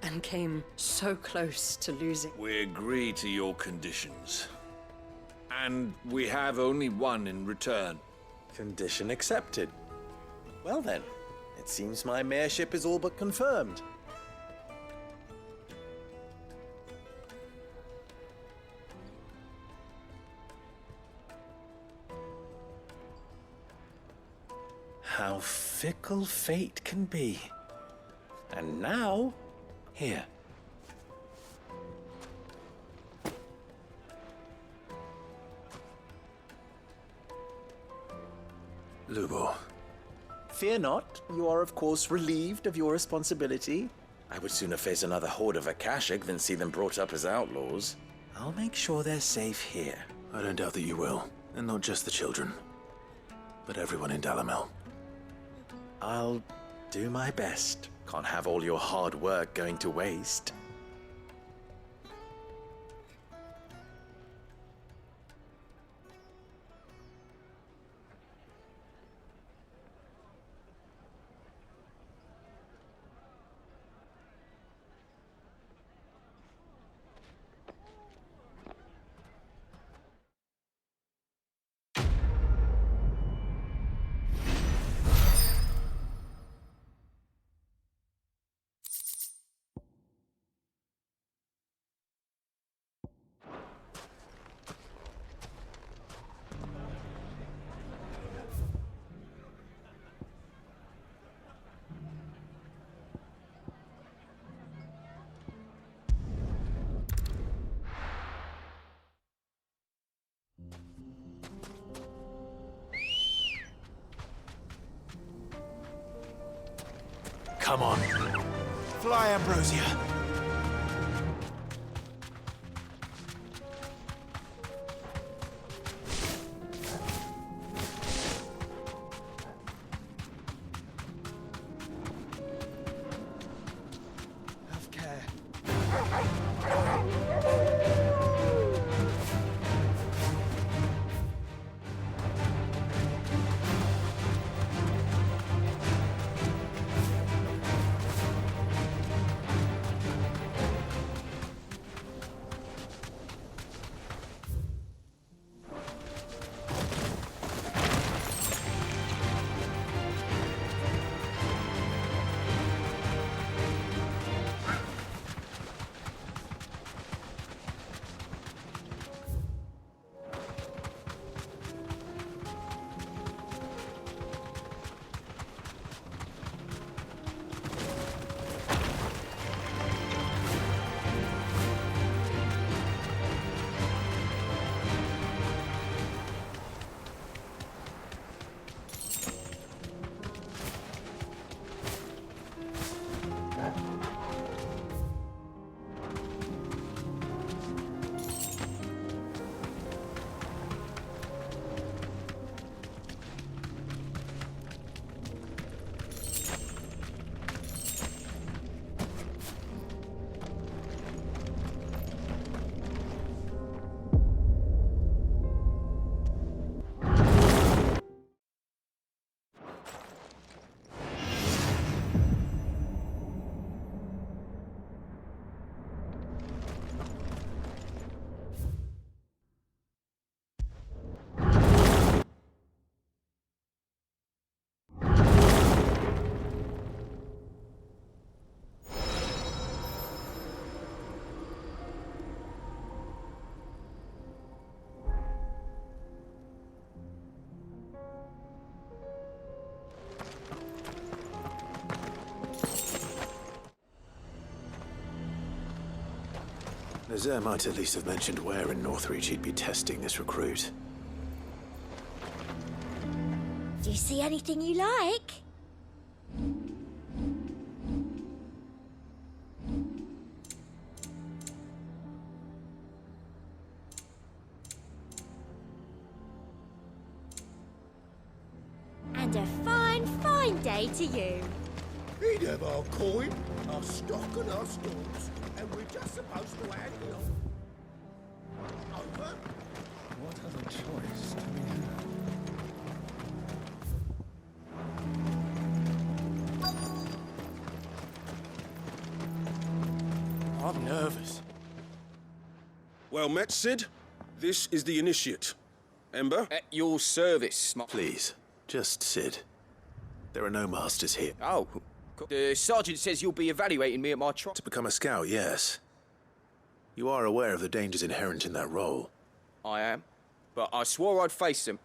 and came so close to losing. We agree to your conditions. And we have only one in return. Condition accepted. Well then, it seems my mayorship is all but confirmed. How fickle fate can be. And now, here. Lubo. Fear not, you are of course relieved of your responsibility. I would sooner face another horde of Akashic than see them brought up as outlaws. I'll make sure they're safe here. I don't doubt that you will. And not just the children, but everyone in Dalimil. I'll do my best. Can't have all your hard work going to waste. Come on. Fly, Ambrosia. Have care. Nazaire might at least have mentioned where in Northreach he'd be testing this recruit. Do you see anything you like? And a fine, fine day to you. He'd have our coin, our stock and our stores, and we're just supposed to hang along. Over? What other choice do we have? I'm nervous. Well met, Sid. This is the initiate. Ember? At your service, Please, just Sid. There are no masters here. Oh, the sergeant says you'll be evaluating me at my trial. To become a scout, yes. You are aware of the dangers inherent in that role. I am, but I swore I'd face them.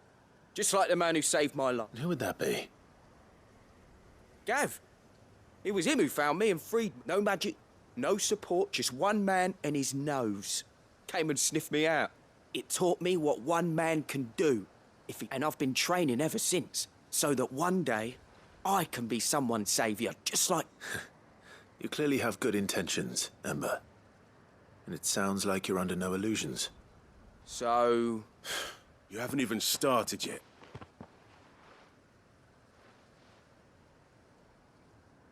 Just like the man who saved my life. Who would that be? Gav. It was him who found me and freed me. No magic, no support, just one man and his nose. Came and sniffed me out. It taught me what one man can do. And I've been training ever since, so that one day I can be someone's saviour, just like... You clearly have good intentions, Ember. And it sounds like you're under no illusions. So... You haven't even started yet.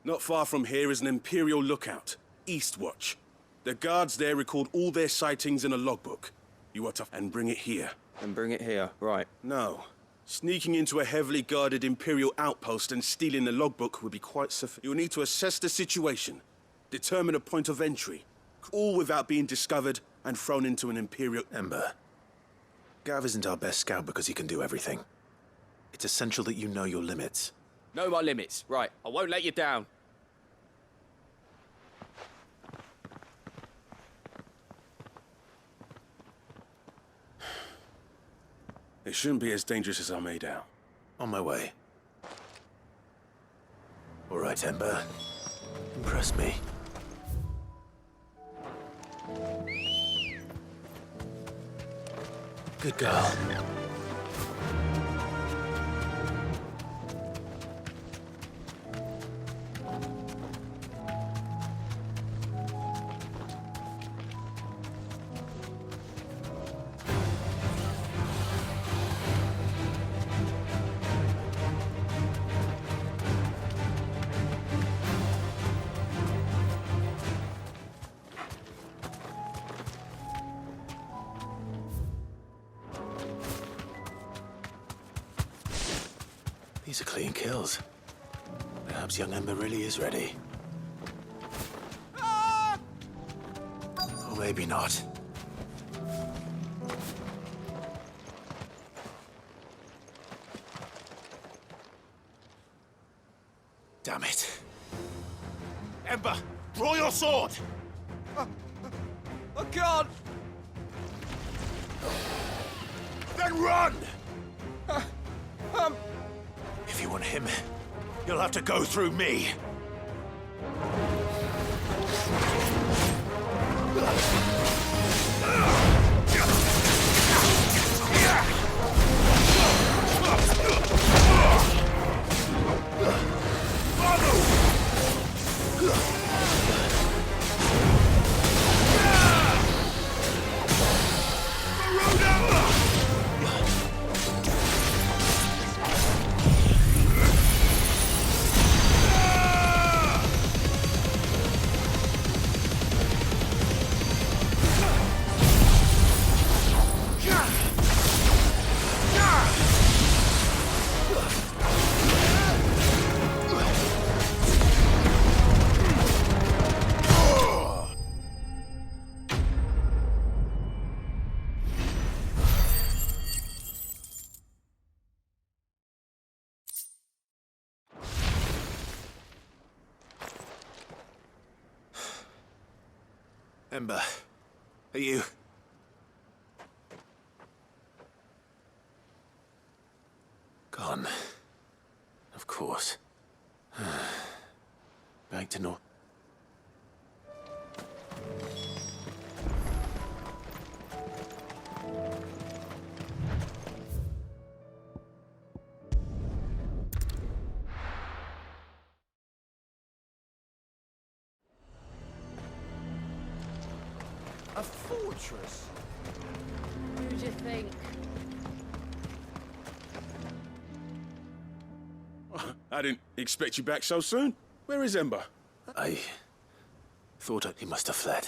Not far from here is an Imperial lookout, Eastwatch. The guards there record all their sightings in a logbook. You are to... and bring it here. And bring it here, right. No. Sneaking into a heavily guarded Imperial outpost and stealing the logbook would be quite sufficient. You'll need to assess the situation, determine a point of entry, all without being discovered and thrown into an Imperial... Ember, Gav isn't our best scout because he can do everything. It's essential that you know your limits. Know my limits, right. I won't let you down. It shouldn't be as dangerous as I made out. On my way. All right, Ember. Impress me. Good girl. These are clean kills. Perhaps young Ember really is ready. Or maybe not. Damn it. Ember, draw your sword! I can't! Then run! If you want him, you'll have to go through me. Ember, are you... Gone. Of course. Back to north. A fortress? Who'd you think? I didn't expect you back so soon. Where is Ember? I thought he must have fled.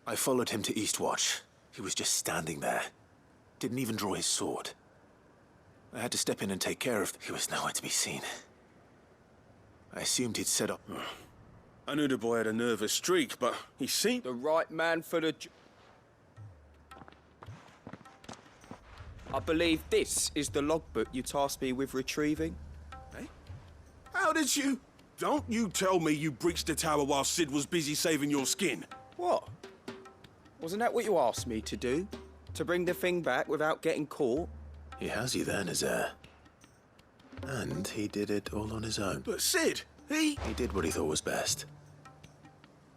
I followed him to Eastwatch. He was just standing there. Didn't even draw his sword. I had to step in and take care of him. He was nowhere to be seen. I assumed he'd set up... I knew the boy had a nervous streak, but he seemed... The right man for the... I believe this is the logbook you tasked me with retrieving. Hey? How did you... Don't you tell me you breached the tower while Sid was busy saving your skin. What? Wasn't that what you asked me to do? To bring the thing back without getting caught? He has you there, Nazaire. And he did it all on his own. But Sid, he did what he thought was best.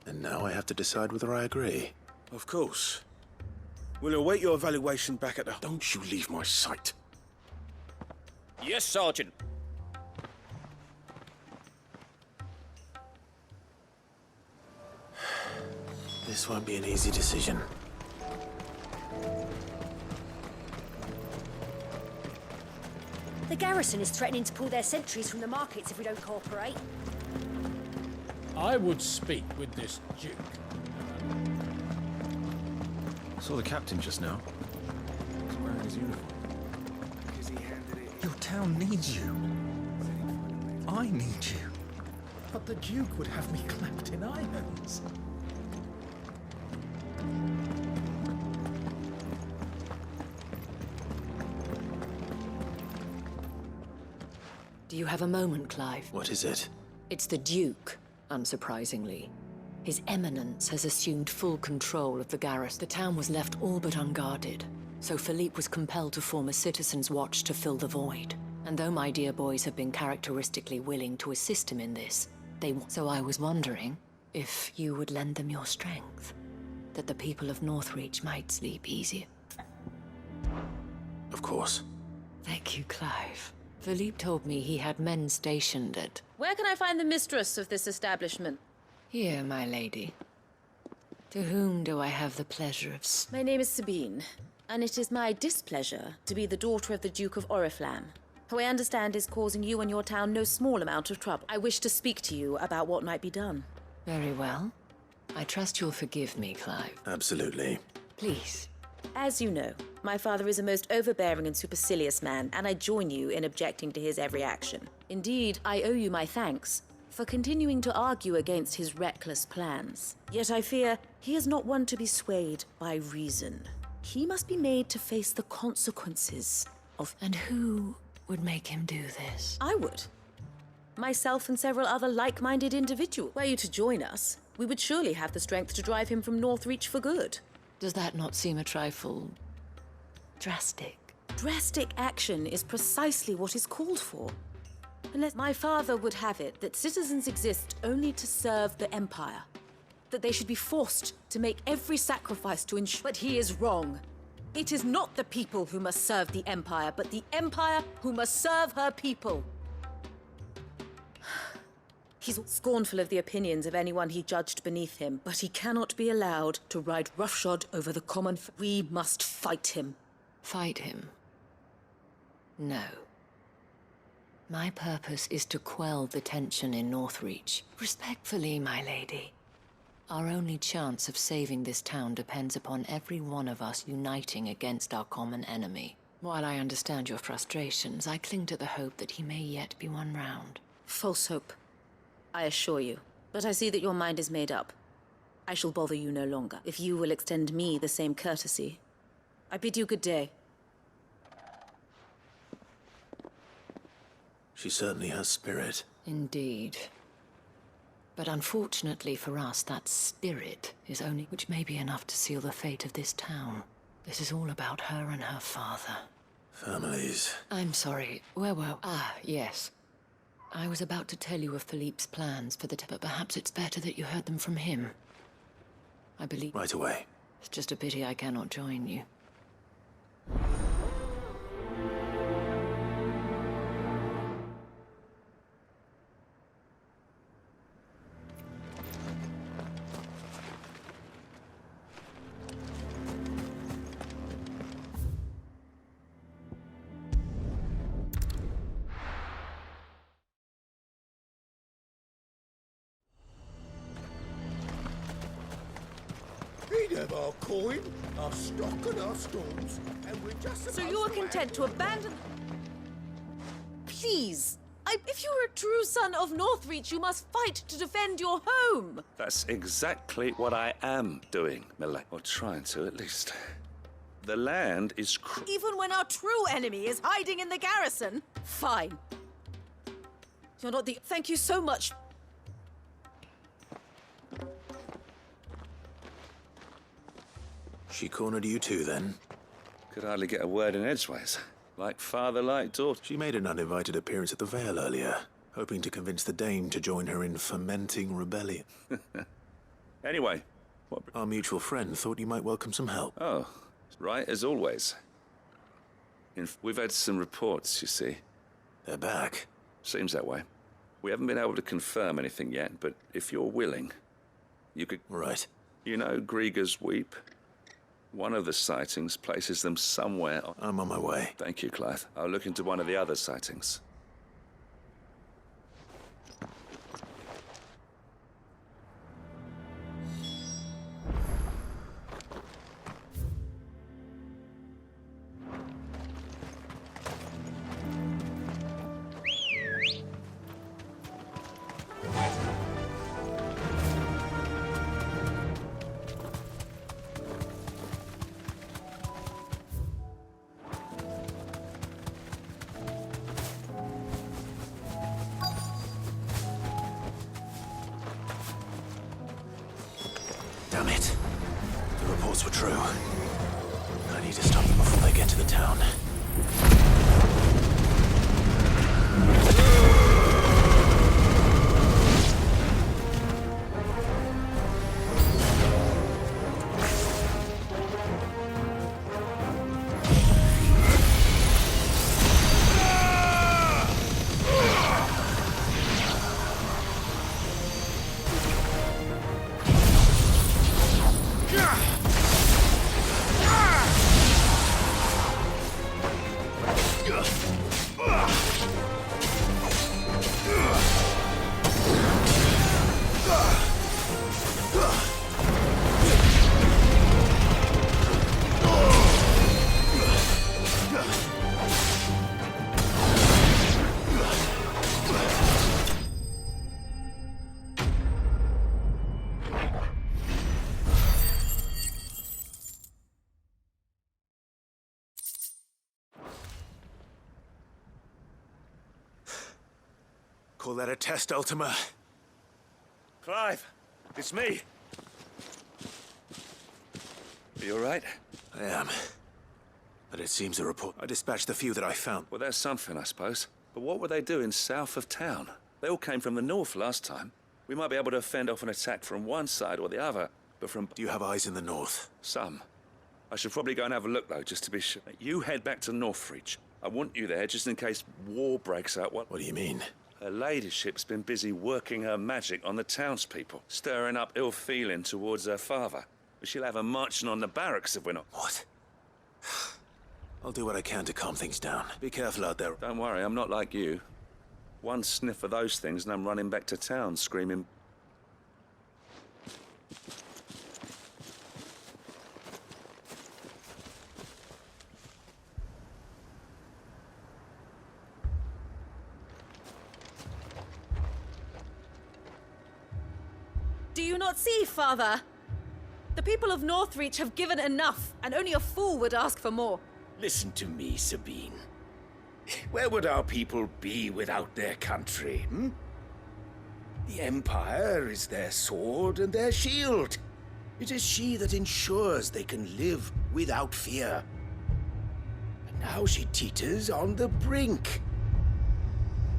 And now I have to decide whether I agree. Of course. We'll await your evaluation back at the... Don't you leave my sight. Yes, Sergeant. This won't be an easy decision. The garrison is threatening to pull their sentries from the markets if we don't cooperate. I would speak with this Duke. I saw the captain just now. He's wearing his uniform. Your town needs you. I need you. But the Duke would have me clapped in irons. Do you have a moment, Clive? What is it? It's the Duke, unsurprisingly. His Eminence has assumed full control of the garrison. The town was left all but unguarded, so Philippe was compelled to form a citizens' watch to fill the void. And though my dear boys have been characteristically willing to assist him in this, so I was wondering if you would lend them your strength, that the people of Northreach might sleep easier. Of course. Thank you, Clive. Philippe told me he had men stationed at... Where can I find the mistress of this establishment? Here, my lady. To whom do I have the pleasure of... My name is Sabine, and it is my displeasure to be the daughter of the Duke of Oriflamme, who I understand is causing you and your town no small amount of trouble. I wish to speak to you about what might be done. Very well. I trust you'll forgive me, Clive. Absolutely. Please. As you know, my father is a most overbearing and supercilious man, and I join you in objecting to his every action. Indeed, I owe you my thanks for continuing to argue against his reckless plans. Yet I fear he is not one to be swayed by reason. He must be made to face the consequences of... And who would make him do this? I would. Myself and several other like-minded individuals. Were you to join us, we would surely have the strength to drive him from Northreach for good. Does that not seem a trifle... drastic? Drastic action is precisely what is called for. Unless my father would have it that citizens exist only to serve the Empire. That they should be forced to make every sacrifice to ensure... But he is wrong. It is not the people who must serve the Empire, but the Empire who must serve her people. He's scornful of the opinions of anyone he judged beneath him, but he cannot be allowed to ride roughshod over the common... We must fight him. Fight him? No. My purpose is to quell the tension in Northreach. Respectfully, my lady. Our only chance of saving this town depends upon every one of us uniting against our common enemy. While I understand your frustrations, I cling to the hope that he may yet be won round. False hope, I assure you. But I see that your mind is made up. I shall bother you no longer. If you will extend me the same courtesy, I bid you good day. She certainly has spirit. Indeed. But unfortunately for us, that spirit is only... which may be enough to seal the fate of this town. This is all about her and her father. Families. I'm sorry, where were... Ah, yes. I was about to tell you of Philippe's plans for the... but perhaps it's better that you heard them from him. I believe... Right away. It's just a pity I cannot join you. have our coin, our stock and our stores, and we're just So supposed you're to content to abandon... Please! If you're a true son of Northreach, you must fight to defend your home! That's exactly what I am doing, Millet. Or trying to, at least. The land is Even when our true enemy is hiding in the garrison? Fine. You're not the... Thank you so much. She cornered you too, then? Could hardly get a word in edgeways. Like father, like daughter. She made an uninvited appearance at the Vale earlier, hoping to convince the Dane to join her in fomenting rebellion. Anyway, what... Our mutual friend thought you might welcome some help. Oh, right, as always. We've had some reports, you see. They're back. Seems that way. We haven't been able to confirm anything yet, but if you're willing, you could... Right. You know Grieger's Weep? One of the sightings places them somewhere... I'm on my way. Thank you, Clive. I'll look into one of the other sightings. Damn it. The reports were true. I need to stop them before they get to the town. Call that a test, Ultima? Clive, it's me. Are you all right? I am. But it seems the report... I dispatched the few that I found. Well, there's something, I suppose. But what were they doing south of town? They all came from the north last time. We might be able to fend off an attack from one side or the other, but from... Do you have eyes in the north? Some. I should probably go and have a look, though, just to be sure. You head back to Northreach. I want you there just in case war breaks out. What do you mean? Her ladyship's been busy working her magic on the townspeople, stirring up ill feeling towards her father. But she'll have her marching on the barracks if we're not... What? I'll do what I can to calm things down. Be careful out there. Don't worry, I'm not like you. One sniff of those things and I'm running back to town screaming... Do you not see, Father? The people of Northreach have given enough, and only a fool would ask for more. Listen to me, Sabine. Where would our people be without their country, hmm? The Empire is their sword and their shield. It is she that ensures they can live without fear. And now she teeters on the brink.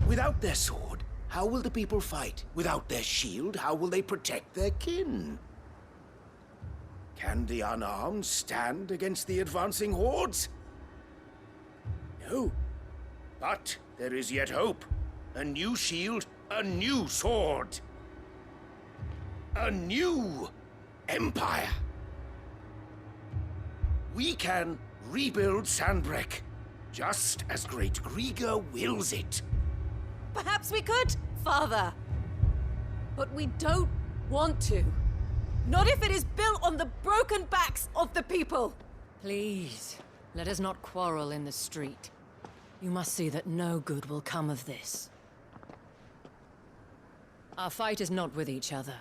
Without their sword, how will the people fight? Without their shield, how will they protect their kin? Can the unarmed stand against the advancing hordes? No. But there is yet hope. A new shield, a new sword. A new empire. We can rebuild Sandbreck, just as great Grieger wills it. Perhaps we could, Father. But we don't want to. Not if it is built on the broken backs of the people! Please, let us not quarrel in the street. You must see that no good will come of this. Our fight is not with each other,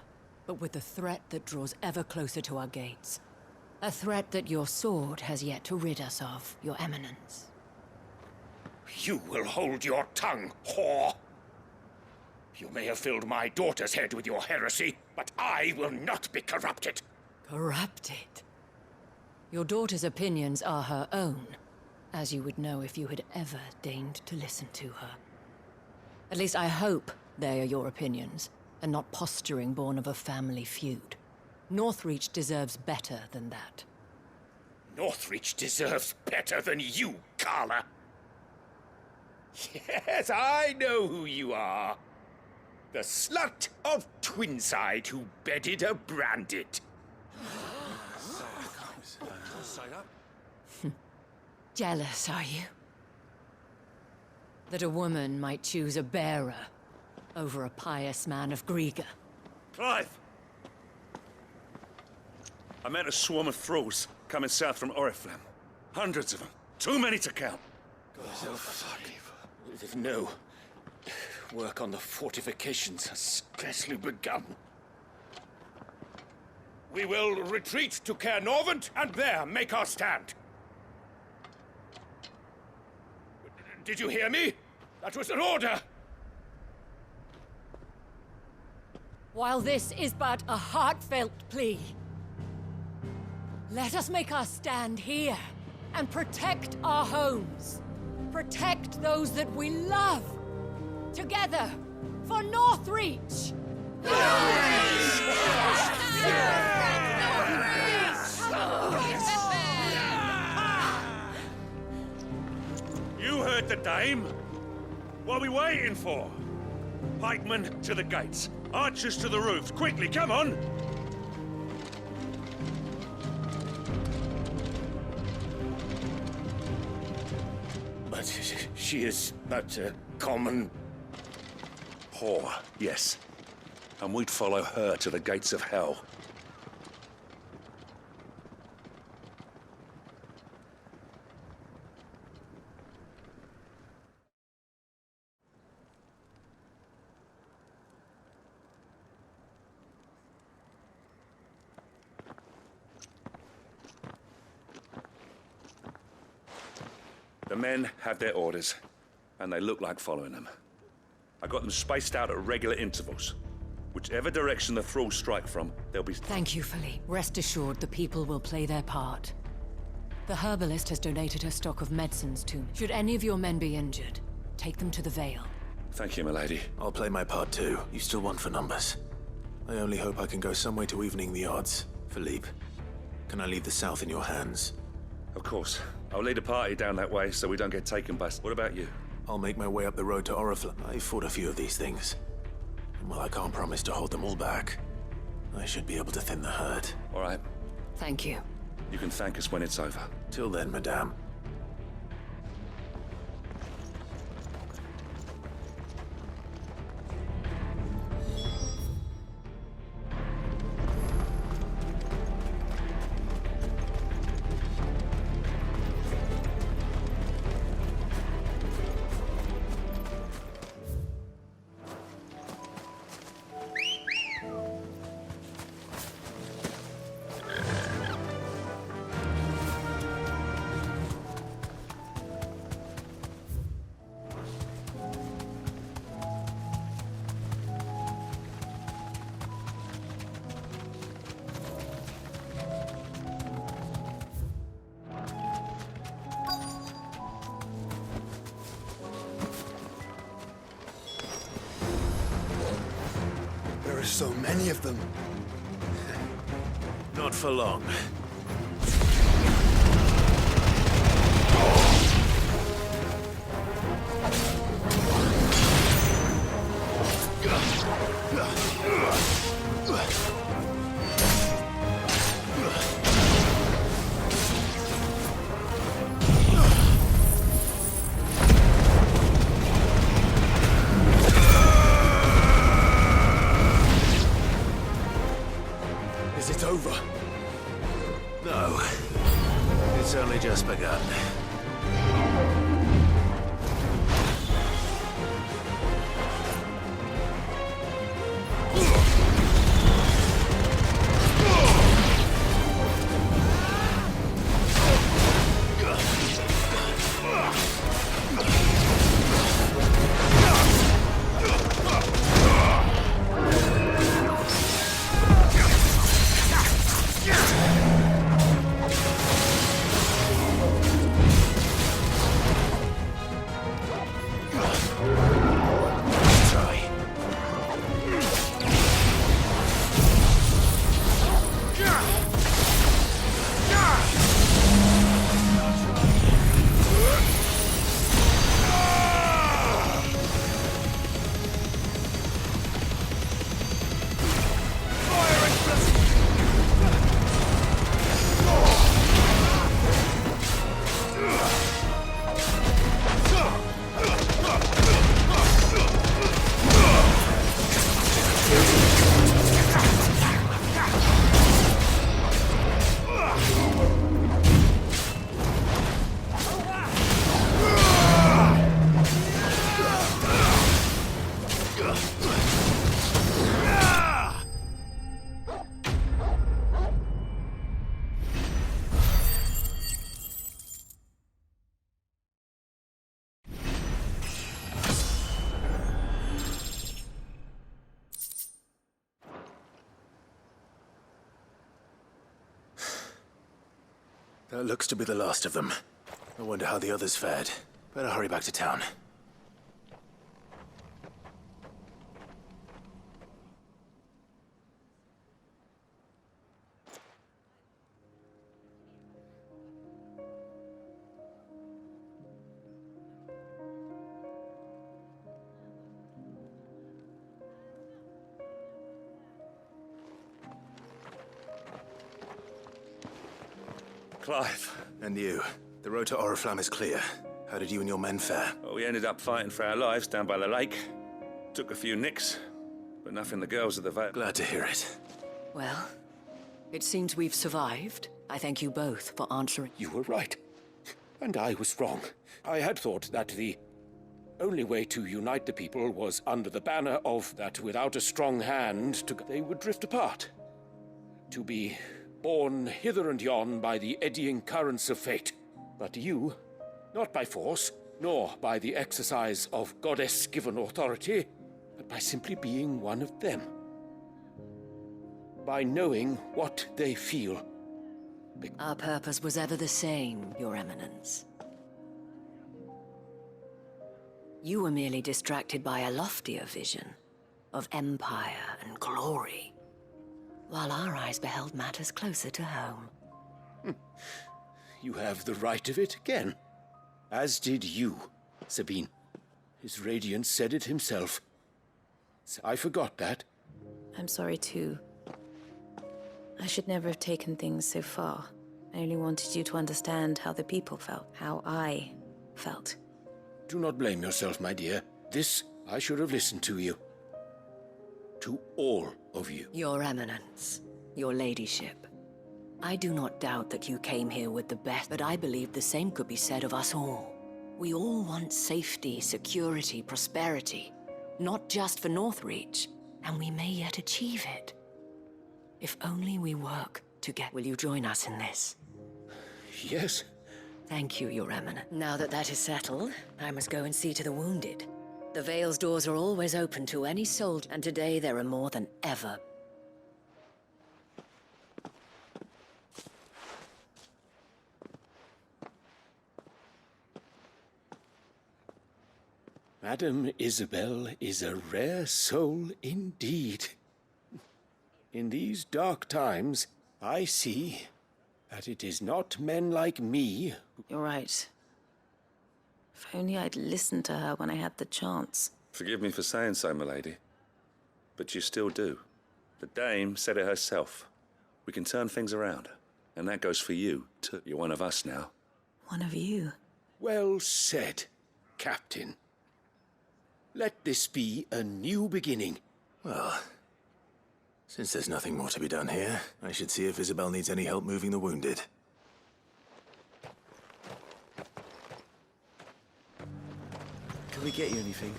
but with the threat that draws ever closer to our gates. A threat that your sword has yet to rid us of, Your Eminence. You will hold your tongue, whore! You may have filled my daughter's head with your heresy, but I will not be corrupted! Corrupted? Your daughter's opinions are her own, as you would know if you had ever deigned to listen to her. At least I hope they are your opinions, and not posturing born of a family feud. Northreach deserves better than that. Northreach deserves better than you, Carla! Yes, I know who you are. The slut of Twinside who bedded a Branded. Jealous, are you? That a woman might choose a bearer over a pious man of Griega. Clive! I met a swarm of thralls coming south from Oriflamme. Hundreds of them. Too many to count. Oh, fuck. No. Work on the fortifications has scarcely begun. We will retreat to Caer Norvent and there make our stand. Did you hear me? That was an order! While this is but a heartfelt plea, let us make our stand here and protect our homes. Protect those that we love. Together, for Northreach! You heard the dame. What are we waiting for? Pikemen to the gates. Archers to the roofs. Quickly, come on! But she is but a common... whore, yes. And we'd follow her to the gates of hell. The men have their orders, and they look like following them. I got them spaced out at regular intervals. Whichever direction the thralls strike from, they'll be... Thank you, Philippe. Rest assured the people will play their part. The herbalist has donated her stock of medicines to me. Should any of your men be injured, take them to the Vale. Thank you, milady. I'll play my part too. You still won for numbers. I only hope I can go some way to evening the odds. Philippe, can I leave the south in your hands? Of course. I'll lead a party down that way so we don't get taken by... What about you? I'll make my way up the road to Oriflamme. I fought a few of these things. And while I can't promise to hold them all back, I should be able to thin the herd. All right. Thank you. You can thank us when it's over. Till then, madame. There are so many of them. Not for long. Is it over? No. It's only just begun. That looks to be the last of them. I wonder how the others fared. Better hurry back to town. Clive. And you. The road to Oriflamme is clear. How did you and your men fare? Well, we ended up fighting for our lives down by the lake. Took a few nicks, but nothing the girls of the Vale. Glad to hear it. Well, it seems we've survived. I thank you both for answering. You were right. And I was wrong. I had thought that the only way to unite the people was under the banner of that without a strong hand, they would drift apart. To be borne hither and yon by the eddying currents of fate. But you, not by force, nor by the exercise of goddess-given authority, but by simply being one of them. By knowing what they feel. Our purpose was ever the same, Your Eminence. You were merely distracted by a loftier vision of empire and glory, while our eyes beheld matters closer to home. You have the right of it again. As did you, Sabine. His radiance said it himself. I forgot that. I'm sorry too. I should never have taken things so far. I only wanted you to understand how the people felt, how I felt. Do not blame yourself, my dear. This, I should have listened to you. To all of you. Your Eminence, your ladyship. I do not doubt that you came here with the best, but I believe the same could be said of us all. We all want safety, security, prosperity. Not just for Northreach, and we may yet achieve it. If only we work together. Will you join us in this? Yes. Thank you, Your Eminence. Now that that is settled, I must go and see to the wounded. The Vale's doors are always open to any soldier, and today there are more than ever. Madame Isabel is a rare soul indeed. In these dark times, I see that it is not men like me. You're right. If only I'd listened to her when I had the chance. Forgive me for saying so, milady, but you still do. The dame said it herself. We can turn things around, and that goes for you, too. You're one of us now. One of you? Well said, Captain. Let this be a new beginning. Well, Since there's nothing more to be done here, I should see if Isabel needs any help moving the wounded. Can we get you anything?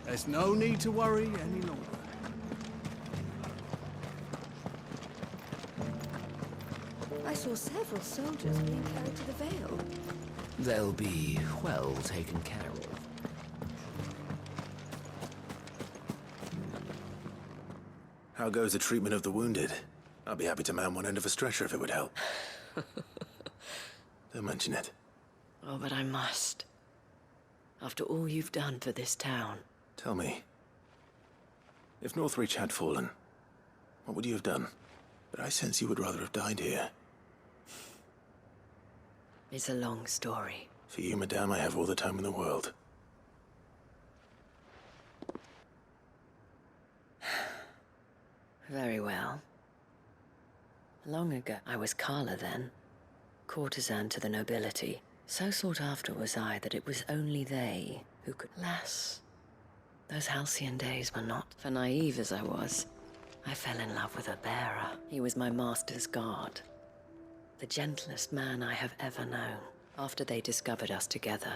There's no need to worry any longer. I saw several soldiers being carried to the Vale. They'll be well taken care of. How goes the treatment of the wounded? I'll be happy to man one end of a stretcher if it would help. Don't mention it. Oh, but I must. After all you've done for this town. Tell me, if Northreach had fallen, what would you have done? But I sense you would rather have died here. It's a long story. For you, madame, I have all the time in the world. Very well. Long ago, I was Carla then, courtesan to the nobility. So sought after was I that it was only they who could... Alas, those halcyon days were not. For naive as I was, I fell in love with a bearer. He was my master's guard. The gentlest man I have ever known. After they discovered us together,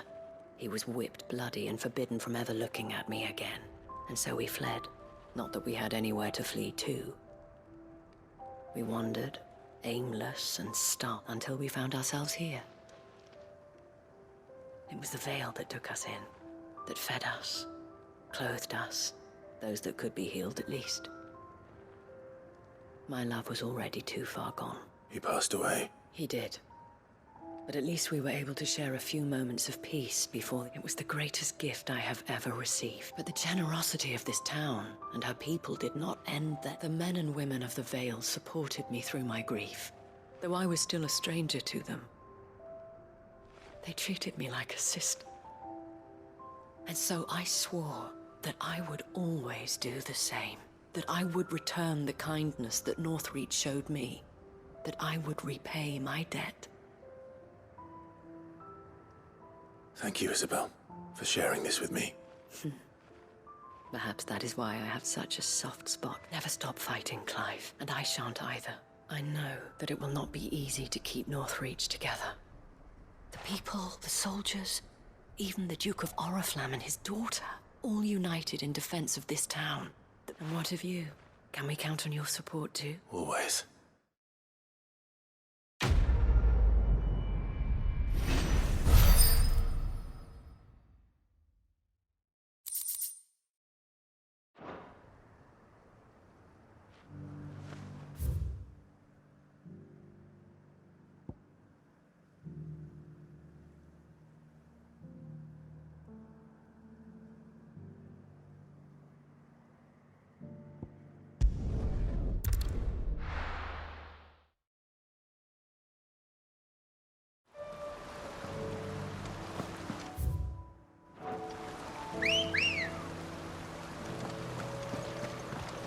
he was whipped bloody and forbidden from ever looking at me again. And so we fled. Not that we had anywhere to flee to. We wandered, aimless and stark, until we found ourselves here. It was the Vale that took us in, that fed us, clothed us, those that could be healed at least. My love was already too far gone. He passed away. He did. But at least we were able to share a few moments of peace before it was the greatest gift I have ever received. But the generosity of this town and her people did not end there. The men and women of the Vale supported me through my grief, though I was still a stranger to them. They treated me like a sister. And so I swore that I would always do the same, that I would return the kindness that Northreach showed me, that I would repay my debt. Thank you, Isabel, for sharing this with me. Perhaps that is why I have such a soft spot. Never stop fighting, Clive, and I shan't either. I know that it will not be easy to keep Northreach together. The people, the soldiers, even the Duke of Oriflamme and his daughter, all united in defense of this town. And what of you? Can we count on your support too? Always.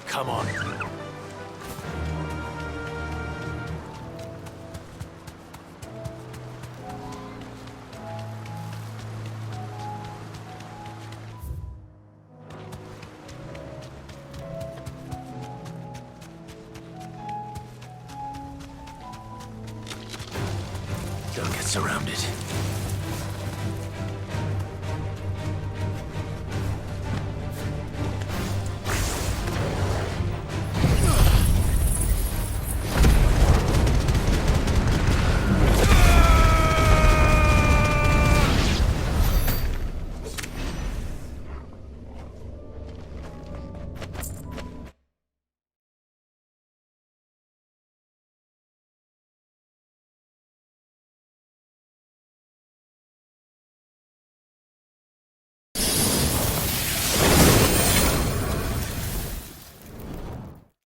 Come on. Don't get surrounded.